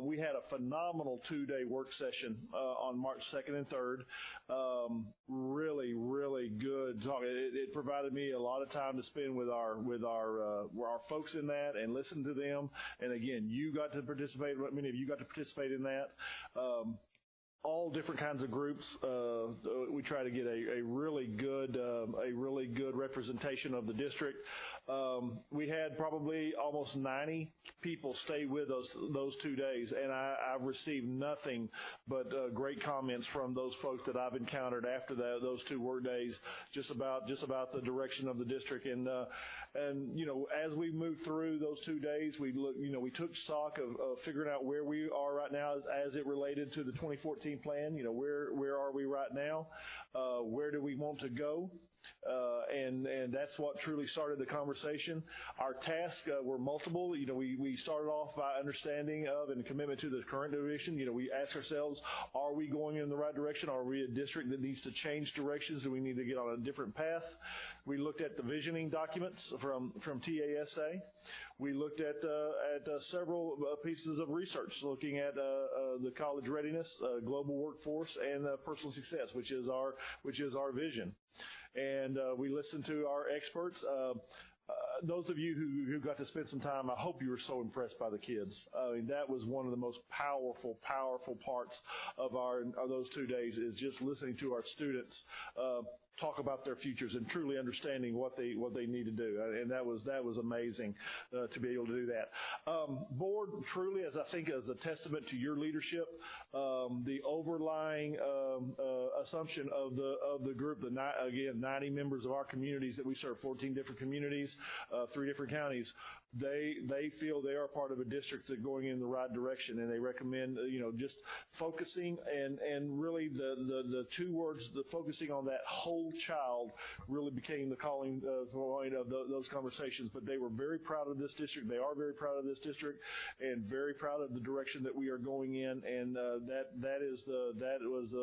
We had a phenomenal 2-day work session on March 2nd and 3rd. Really, really good talk. It provided me a lot of time to spend with our folks in that and listen to them. And again, you got to participate. Many of you got to participate in that. All different kinds of groups. We try to get a really good representation of the district. We had probably almost 90 people stay with us those 2 days, and I've received nothing but great comments from those folks that I've encountered after those 2 work days, just about the direction of the district. And you know, as we moved through those 2 days, we took stock of figuring out where we are right now as it related to the 2014 plan. You know, where are we right now? Where do we want to go? And that's what truly started the conversation. Our tasks were multiple. You know, we started off by understanding of and commitment to the current direction. You know, we asked ourselves, are we going in the right direction? Are we a district that needs to change directions? Do we need to get on a different path? We looked at the visioning documents from TASA. We looked at several pieces of research, looking at the college readiness, global workforce, and personal success, which is our vision. And we listened to our experts. Those of you who got to spend some time, I hope you were so impressed by the kids. I mean, that was one of the most powerful parts of those 2 days, is just listening to our students talk about their futures and truly understanding what they need to do. And that was amazing to be able to do that. Board, truly, as I think as a testament to your leadership, the overlying assumption of the group, again, 90 members of our communities that we serve, 14 different communities, 3 different counties, they feel they are part of a district that's going in the right direction, and they recommend, just focusing and really the 2 words, the focusing on that whole child really became the calling point of those conversations. But they were very proud of this district. They are very proud of this district and very proud of the direction that we are going in. And that was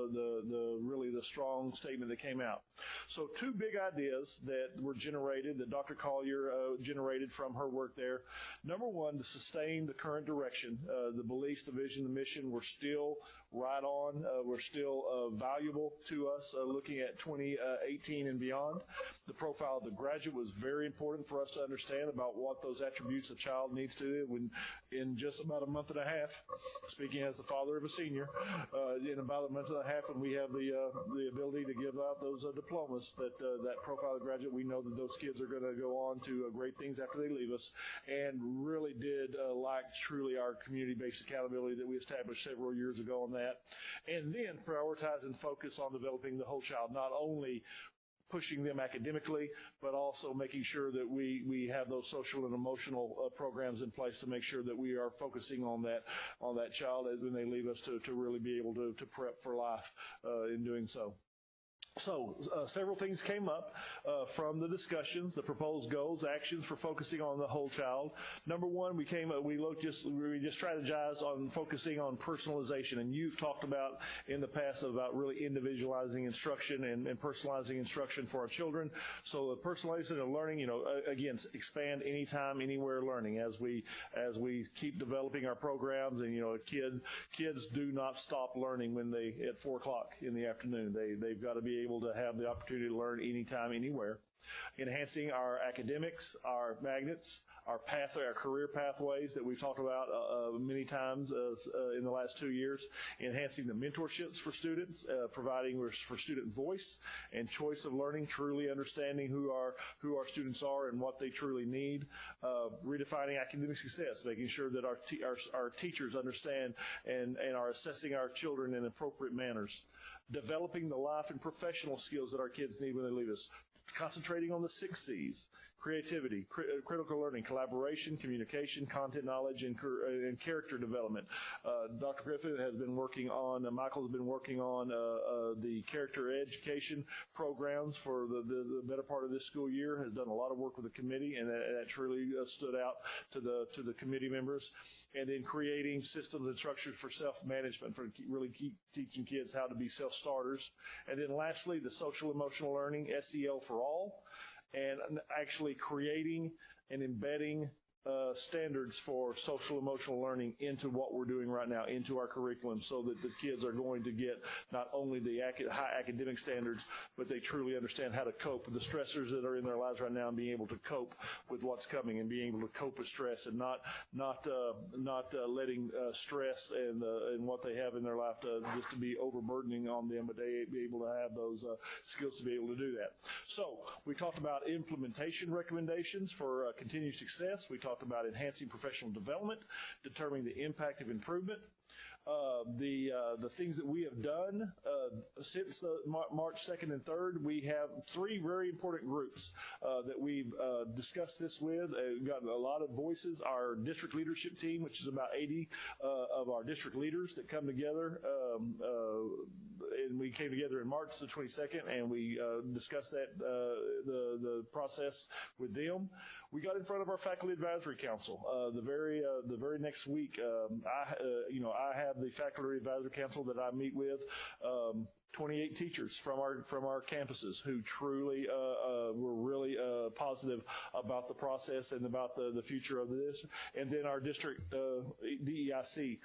really the strong statement that came out. So 2 big ideas that were generated, that Dr. Collier generated from her work there. Number 1, to sustain the current direction. The beliefs, the vision, the mission were still right on. Were still valuable to us looking at 2018 and beyond. The profile of the graduate was very important for us to understand about what those attributes a child needs to do in just about a month and a half, speaking as the father of a senior, in about a month and a half when we have the ability to give out those diplomas, that profile of the graduate, we know that those kids are going to go on to great things after they leave us, and really did like truly our community-based accountability that we established several years ago on that. And then prioritize and focus on developing the whole child, not only pushing them academically, but also making sure that we have those social and emotional programs in place to make sure that we are focusing on that child as when they leave us to really be able to prep for life in doing so. So several things came up from the discussions, the proposed goals, actions for focusing on the whole child. Number 1, we just strategized on focusing on personalization, and you've talked about in the past about really individualizing instruction and personalizing instruction for our children. So the personalization of learning, again, expand anytime, anywhere learning as we keep developing our programs, and kids do not stop learning when at 4 o'clock in the afternoon. They've got to be able to have the opportunity to learn anytime, anywhere. Enhancing our academics, our magnets, our career pathways that we've talked about many times in the last 2 years. Enhancing the mentorships for students, providing for student voice and choice of learning, truly understanding who our students are and what they truly need. Redefining academic success, making sure that our teachers understand and are assessing our children in appropriate manners. Developing the life and professional skills that our kids need when they leave us. Concentrating on the 6 C's: creativity, critical learning, collaboration, communication, content knowledge, and character development. Dr. Griffin has been working on, Michael's been working on the character education programs for the better part of this school year, has done a lot of work with the committee, and that truly stood out to the committee members. And then creating systems and structures for self-management, for really teaching kids how to be self-starters. And then lastly, the social emotional learning, SEL for all, and actually creating and embedding standards for social emotional learning into what we're doing right now, into our curriculum, so that the kids are going to get not only the high academic standards, but they truly understand how to cope with the stressors that are in their lives right now, and being able to cope with what's coming, and being able to cope with stress, and not letting stress and what they have in their life just to be overburdening on them, but they be able to have those skills to be able to do that. So we talked about implementation recommendations for continued success. We talked about enhancing professional development, determining the impact of improvement. The things that we have done since March 2nd and 3rd, we have 3 very important groups that we've discussed this with. We've gotten a lot of voices. Our district leadership team, which is about 80 of our district leaders that come together, and we came together in March the 22nd, and we discussed the process with them. We got in front of our faculty advisory council the very next week. I have the faculty advisory council that I meet with. 28 teachers from our campuses who truly were really positive about the process and about the future of this. And then our district DEIC,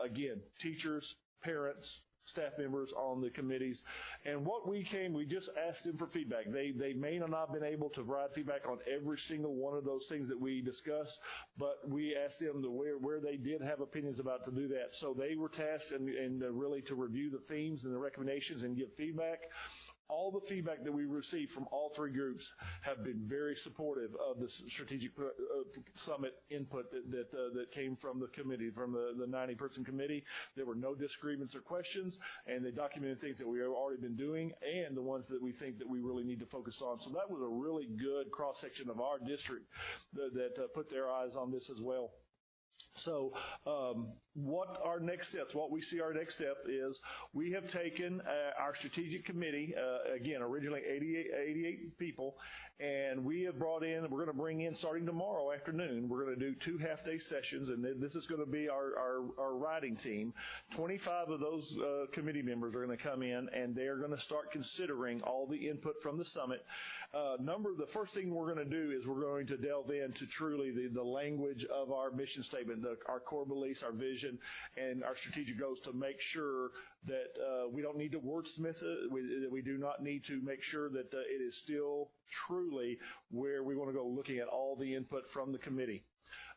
again, teachers, parents, staff members on the committees. And we just asked them for feedback. They may not have been able to provide feedback on every single one of those things that we discussed, but we asked them where they did have opinions about to do that. So they were tasked and really to review the themes and the recommendations and give feedback. all the feedback that we received from all three groups have been very supportive of the strategic summit input that came from the committee, from the 90-person committee. There were no disagreements or questions, and they documented things that we have already been doing and the ones that we think that we really need to focus on. So that was a really good cross-section of our district that put their eyes on this as well. So what our next steps, what we see our next step is, we have taken our strategic committee, again, originally 88 people, and we have brought in, we're going to bring in, starting tomorrow afternoon, we're going to do 2 half-day sessions, and this is going to be our writing team. 25 of those committee members are going to come in, and they're going to start considering all the input from the summit. The first thing we're going to do is we're going to delve into truly the language of our mission statement, our core beliefs, our vision, and our strategic goals, to make sure that we don't need to wordsmith it, we do not need to make sure that it is still truly where we want to go, looking at all the input from the committee.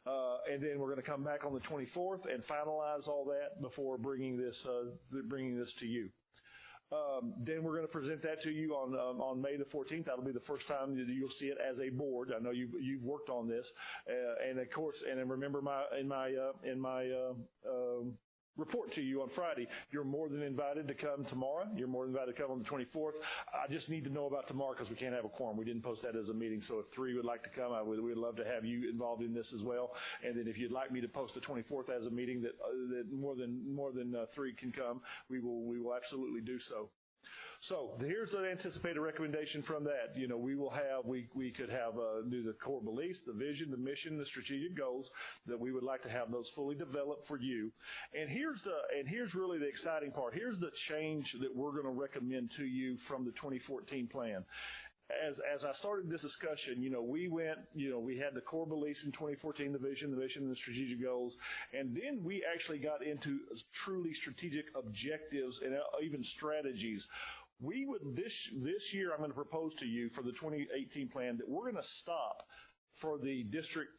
And then we're going to come back on the 24th and finalize all that before bringing this to you. Then we're going to present that to you on May the 14th. That'll be the first time that you'll see it as a board. I know you've worked on this, and of course, and then remember in my report to you on Friday, you're more than invited to come tomorrow. You're more than invited to come on the 24th. I just need to know about tomorrow because we can't have a quorum. We didn't post that as a meeting, so if 3 would like to come, we'd love to have you involved in this as well. And then if you'd like me to post the 24th as a meeting that more than 3 can come, we will absolutely do so. So here's the anticipated recommendation from that. You know, we could have do the core beliefs, the vision, the mission, the strategic goals, that we would like to have those fully developed for you. And here's really the exciting part. Here's the change that we're going to recommend to you from the 2014 plan. As I started this discussion, we had the core beliefs in 2014, the vision, the mission, and the strategic goals, and then we actually got into truly strategic objectives and even strategies. We would, this year, I'm going to propose to you for the 2018 plan that we're going to stop for the district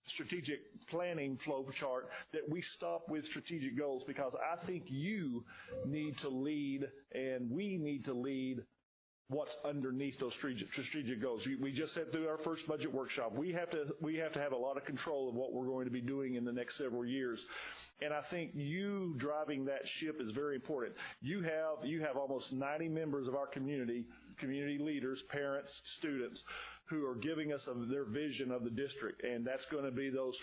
strategic planning flow chart, that we stop with strategic goals, because I think you need to lead and we need to lead what's underneath those strategic goals. We just sat through our first budget workshop. We have to have a lot of control of what we're going to be doing in the next several years. And I think you driving that ship is very important. You have almost 90 members of our community leaders, parents, students, who are giving us their vision of the district. And that's going to be those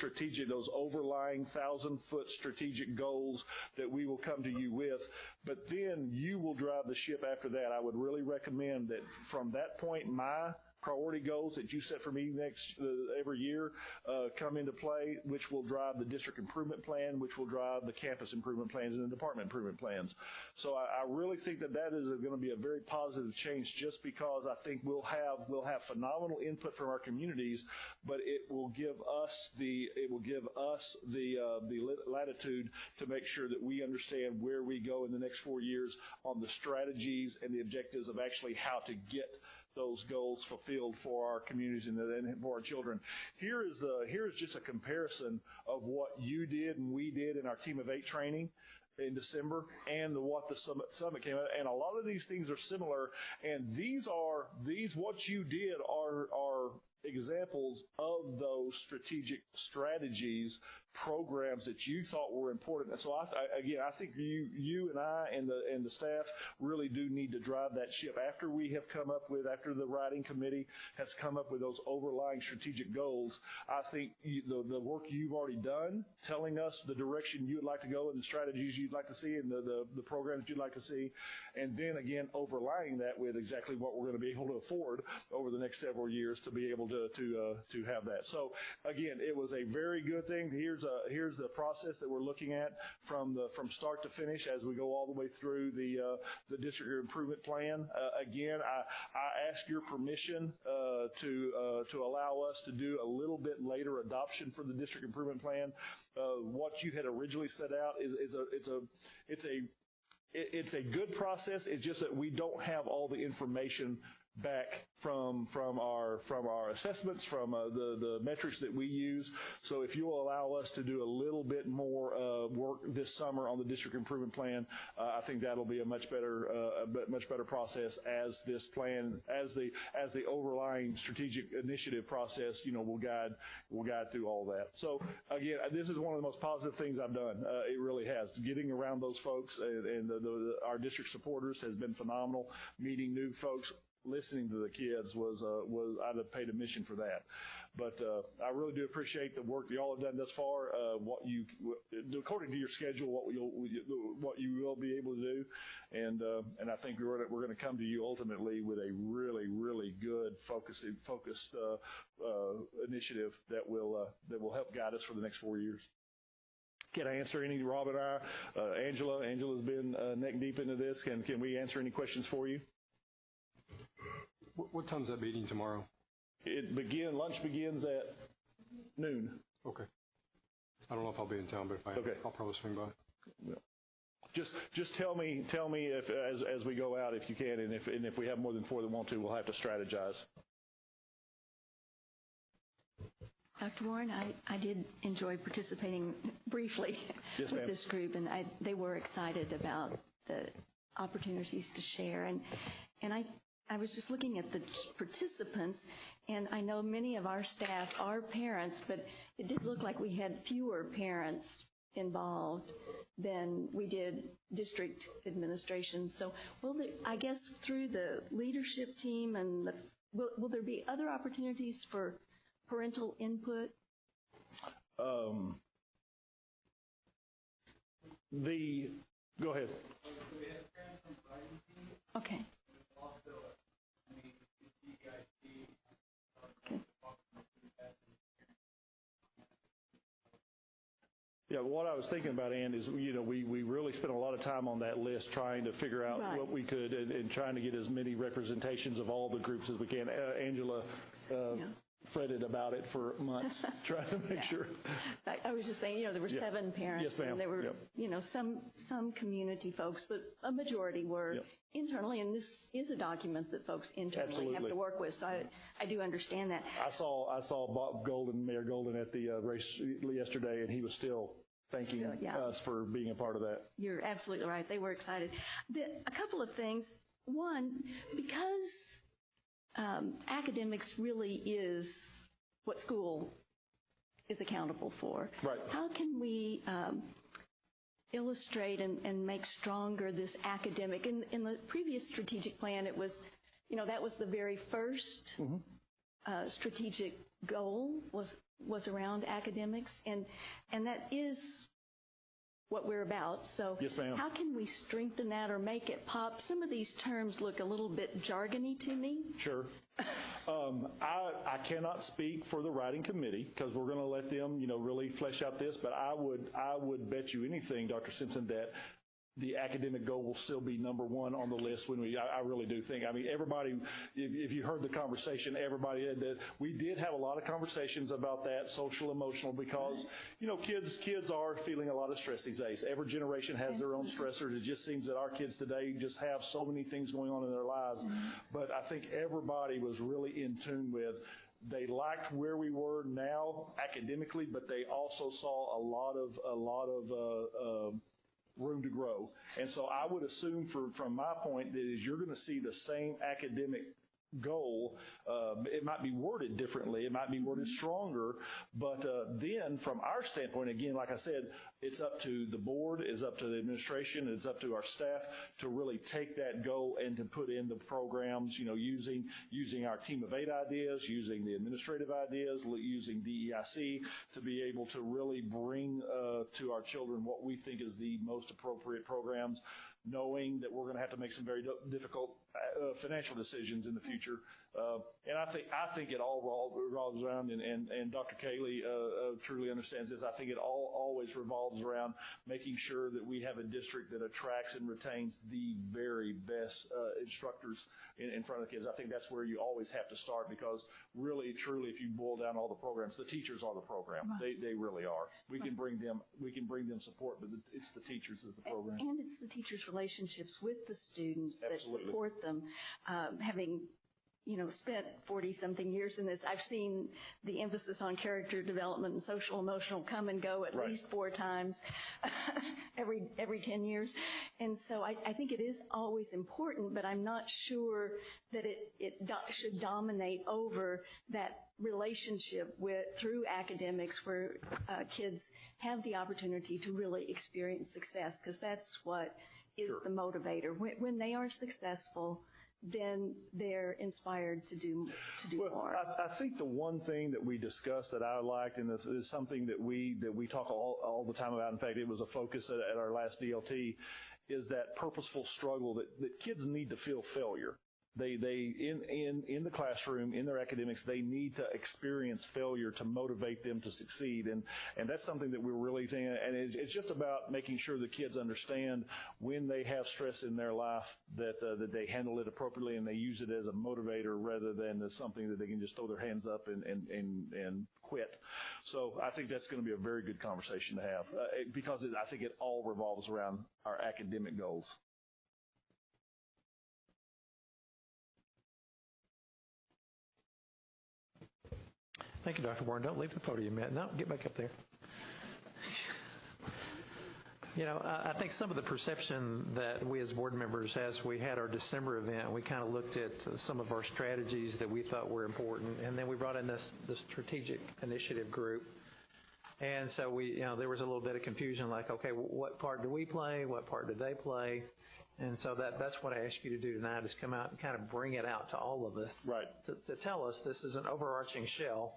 overlying 1,000-foot strategic goals that we will come to you with. But then you will drive the ship after that. I would really recommend that from that point, my priority goals that you set for me every year come into play, which will drive the district improvement plan, which will drive the campus improvement plans and the department improvement plans. So I really think that is going to be a very positive change, just because I think we'll have phenomenal input from our communities, but it will give us the latitude to make sure that we understand where we go in the next 4 years on the strategies and the objectives of actually how to get those goals fulfilled for our communities and for our children. Here is just a comparison of what you did and we did in our Team of 8 training in December, and what the summit came out. And a lot of these things are similar, and what you did are examples of those strategic strategies, programs that you thought were important. And so I think you and I and the staff really do need to drive that ship. After the writing committee has come up with those overlying strategic goals, I think the work you've already done, telling us the direction you'd like to go and the strategies you'd like to see and the programs you'd like to see, and then again overlying that with exactly what we're going to be able to afford over the next several years to be able to have that. So again, it was a very good thing. Here's the process that we're looking at from start to finish as we go all the way through the district improvement plan. Again, I ask your permission to allow us to do a little bit later adoption for the district improvement plan. What you had originally set out it's a good process. It's just that we don't have all the information back from our assessments, from the metrics that we use. So if you will allow us to do a little bit more work this summer on the district improvement plan, I think that'll be a much better process as this plan, as the overlying strategic initiative process, will guide through all that. So again, this is one of the most positive things I've done. It really has. Getting around those folks and our district supporters has been phenomenal. Meeting new folks, listening to the kids was I'd have paid admission for that. But I really do appreciate the work that y'all have done thus far. According to your schedule, what you will be able to do, and I think we're going to come to you ultimately with a really, really good focused initiative that will help guide us for the next 4 years. Can I answer any? Rob and I, Angela's been neck deep into this. Can we answer any questions for you? What time's that meeting tomorrow? Lunch begins at noon. Okay. I don't know if I'll be in town, but if I am, I'll probably swing by. Yeah. Just tell me if as we go out if you can, and if we have more than 4 that want to, we'll have to strategize. Dr. Warren, I did enjoy participating briefly with this group, and they were excited about the opportunities to share. And I was just looking at the participants, and I know many of our staff are parents, but it did look like we had fewer parents involved than we did district administration. So I guess through the leadership team and will there be other opportunities for parental input? Go ahead. Okay. Yeah, what I was thinking about, Ann, is we really spent a lot of time on that list trying to figure out what we could and trying to get as many representations of all the groups as we can. Angela fretted about it for months, trying to make sure. I was just saying, there were 7 parents. Yes, ma'am. And there were, some community folks, but a majority were internally, and this is a document that folks internally have to work with. So I do understand that. I saw Bob Golden, Mayor Golden, at the race yesterday, and he was still thanking us for being a part of that. You're absolutely right. They were excited. A couple of things. One, because academics really is what school is accountable for. Right. How can we illustrate and make stronger this academic? In the previous strategic plan, it was, that was the very first strategic goal was around academics, and that is what we're about. So yes, ma'am. How can we strengthen that or make it pop? Some of these terms look a little bit jargony to me. Sure. I cannot speak for the writing committee because we're going to let them, really flesh out this. But I would bet you anything, Dr. Simpson, that the academic goal will still be number 1 on the list when I really do think. I mean, everybody, if you heard the conversation, everybody had that. We did have a lot of conversations about that, social, emotional, because, kids are feeling a lot of stress these days. Every generation has their own stressors. It just seems that our kids today just have so many things going on in their lives. But I think everybody was really in tune with, they liked where we were now academically, but they also saw a lot of room to grow. And so I would assume from my point that is you're going to see the same academic goal. It might be worded differently. It might be worded stronger. But then from our standpoint, again, like I said, it's up to the board, it's up to the administration, it's up to our staff to really take that goal and to put in the programs, using our team of 8 ideas, using the administrative ideas, using DEIC to be able to really bring to our children what we think is the most appropriate programs, knowing that we're going to have to make some very difficult financial decisions in the future. And I think it all revolves around, and Dr. Cayley truly understands this, I think it always revolves around making sure that we have a district that attracts and retains the very best instructors in front of the kids. I think that's where you always have to start, because really, truly, if you boil down all the programs, the teachers are the program. Right. They really are. We can bring them support, but it's the teachers of the program. And it's the teachers' relationships with the students Absolutely. That support them, having spent 40-something years in this, I've seen the emphasis on character development and social emotional come and go at least 4 times every 10 years. And so I think it is always important, but I'm not sure that it should dominate over that relationship through academics where kids have the opportunity to really experience success, because that's what is the motivator. When they are successful, then they're inspired to do more. I think the one thing that we discussed that I liked, and this is something that we talk all the time about, in fact, it was a focus at our last DLT, is that purposeful struggle that kids need to feel failure. They in the classroom, in their academics, they need to experience failure to motivate them to succeed, and that's something that we're really thinking. And it's just about making sure the kids understand when they have stress in their life that they handle it appropriately and they use it as a motivator rather than as something that they can just throw their hands up and quit. So I think that's going to be a very good conversation to have because I think it all revolves around our academic goals. Thank you, Dr. Warren. Don't leave the podium yet. No, get back up there. I think some of the perception that we as board members, as we had our December event, we kind of looked at some of our strategies that we thought were important, and then we brought in this strategic initiative group. And so there was a little bit of confusion, like, okay, what part do we play? What part do they play? And so that's what I ask you to do tonight, is come out and kind of bring it out to all of us. Right. To tell us this is an overarching shell.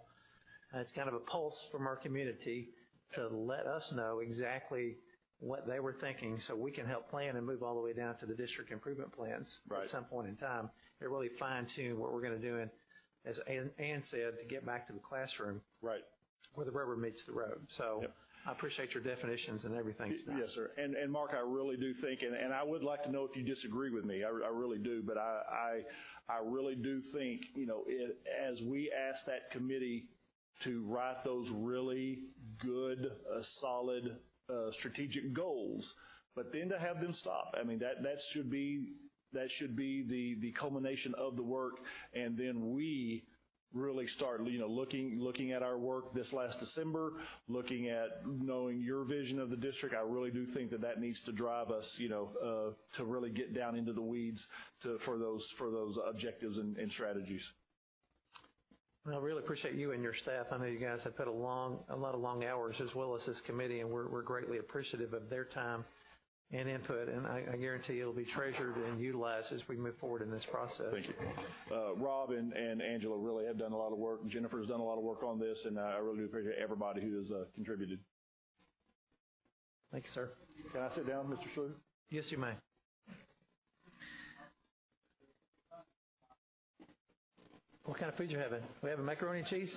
It's kind of a pulse from our community to let us know exactly what they were thinking so we can help plan and move all the way down to the district improvement plans at some point in time. It really fine-tune what we're going to do, and as Ann said, to get back to the classroom where the rubber meets the road. So I appreciate your definitions and everything tonight. Yes, sir. And Mark, I really do think, and I would like to know if you disagree with me. I really do, but I really do think, as we ask that committee to write those really good, solid, strategic goals, but then to have them stop. I mean, that should be the culmination of the work, and then we really start, looking at our work this last December, looking at knowing your vision of the district. I really do think that needs to drive us, to really get down into the weeds for those objectives and strategies. Well, I really appreciate you and your staff. I know you guys have put a lot of long hours, as well as this committee, and we're greatly appreciative of their time and input, and I guarantee it'll be treasured and utilized as we move forward in this process. Thank you. Rob and Angela really have done a lot of work. Jennifer's done a lot of work on this, and I really do appreciate everybody who has contributed. Thank you, sir. Can I sit down, Mr. Schluter? Yes, you may. What kind of food you having? We have a macaroni and cheese?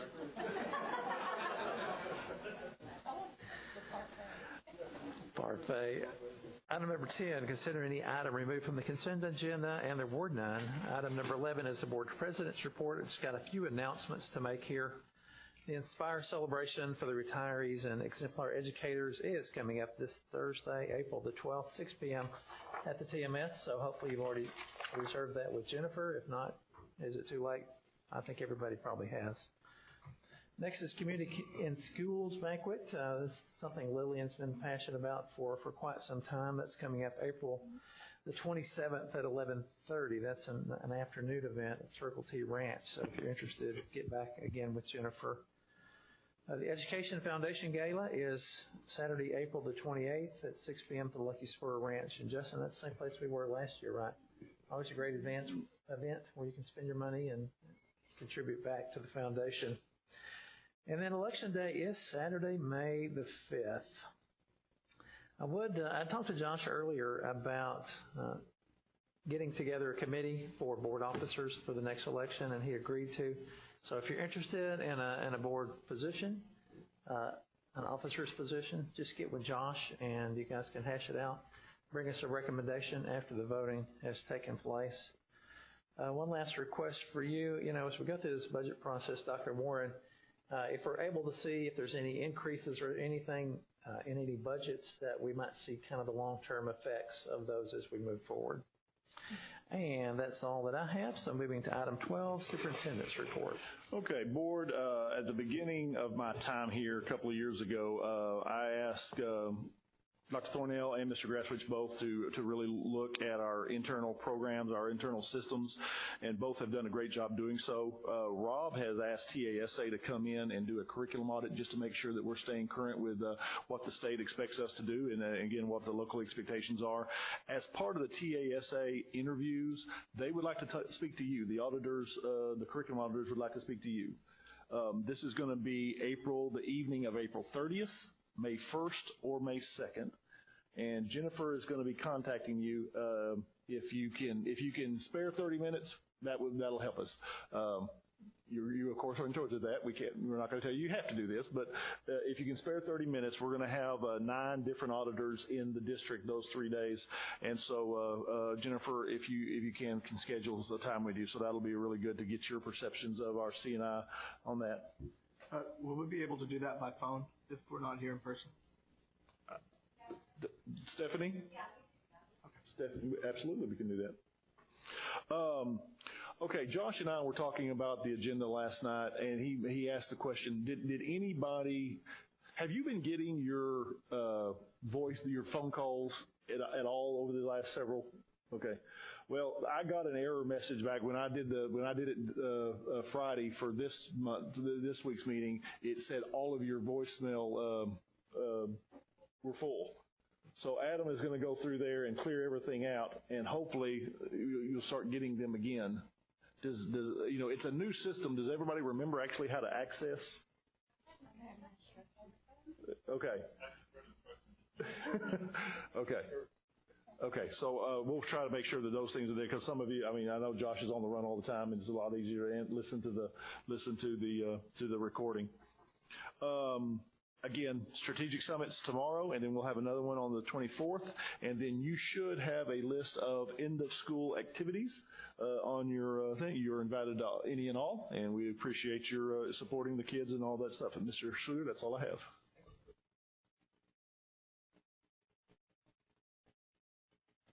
Parfait. Item number 10, consider any item removed from the consent agenda and there were none. Item number 11 is the board president's report. It's got a few announcements to make here. The Inspire celebration for the retirees and exemplar educators is coming up this Thursday, April the 12th, 6 p.m. at the TMS. So hopefully you've already reserved that with Jennifer. If not, is it too late? I think everybody probably has. Next is Community in Schools Banquet. This is something Lillian's been passionate about for quite some time. That's coming up April the 27th at 11:30. That's an afternoon event at Circle T Ranch. So if you're interested, get back again with Jennifer. The Education Foundation Gala is Saturday, April the 28th at 6 p.m. for the Lucky Spur Ranch. And Justin, that's the same place we were last year, right? Always a great event where you can spend your money and contribute back to the foundation. And then Election Day is Saturday, May the 5th. I talked to Josh earlier about getting together a committee for board officers for the next election, and he agreed to. So if you're interested in a board position, an officer's position, just get with Josh and you guys can hash it out. Bring us a recommendation after the voting has taken place. One last request for you, as we go through this budget process, Dr. Warren, if we're able to see if there's any increases or anything in any budgets that we might see kind of the long-term effects of those as we move forward. And that's all that I have. So moving to item 12, superintendent's report. Okay, board, at the beginning of my time here a couple of years ago, I asked Dr. Thornell and Mr. Grasswich both to really look at our internal programs, our internal systems, and both have done a great job doing so. Rob has asked TASA to come in and do a curriculum audit just to make sure that we're staying current with what the state expects us to do and, again, what the local expectations are. As part of the TASA interviews, they would like to speak to you. The auditors, the curriculum auditors would like to speak to you. This is going to be the evening of April 30th. May 1st or May 2nd, and Jennifer is going to be contacting you. If you can spare 30 minutes, that'll help us. You of course are in charge of that. We're not going to tell you you have to do this, but if you can spare 30 minutes, we're going to have 9 different auditors in the district those 3 days. And so Jennifer, if you can schedule the time with you, so that'll be really good to get your perceptions of our C&I on that. Will we be able to do that by phone if we're not here in person? Stephanie? Yeah. Okay. Stephanie, absolutely, we can do that. Okay, Josh and I were talking about the agenda last night, and he asked the question, did anybody, have you been getting your your phone calls at all over the last several? Okay. Well, I got an error message back when I did it Friday for this week's meeting. It said all of your voicemail were full. So Adam is going to go through there and clear everything out, and hopefully you'll start getting them again. Does it's a new system. Does everybody remember actually how to access? Okay. Okay. Okay, so we'll try to make sure that those things are there, because some of you, I know Josh is on the run all the time, and it's a lot easier to listen to the recording. Again, strategic summits tomorrow, and then we'll have another one on the 24th, and then you should have a list of end of school activities on your thing. You're invited to any and all, and we appreciate your supporting the kids and all that stuff. And Mr. Schluter, that's all I have.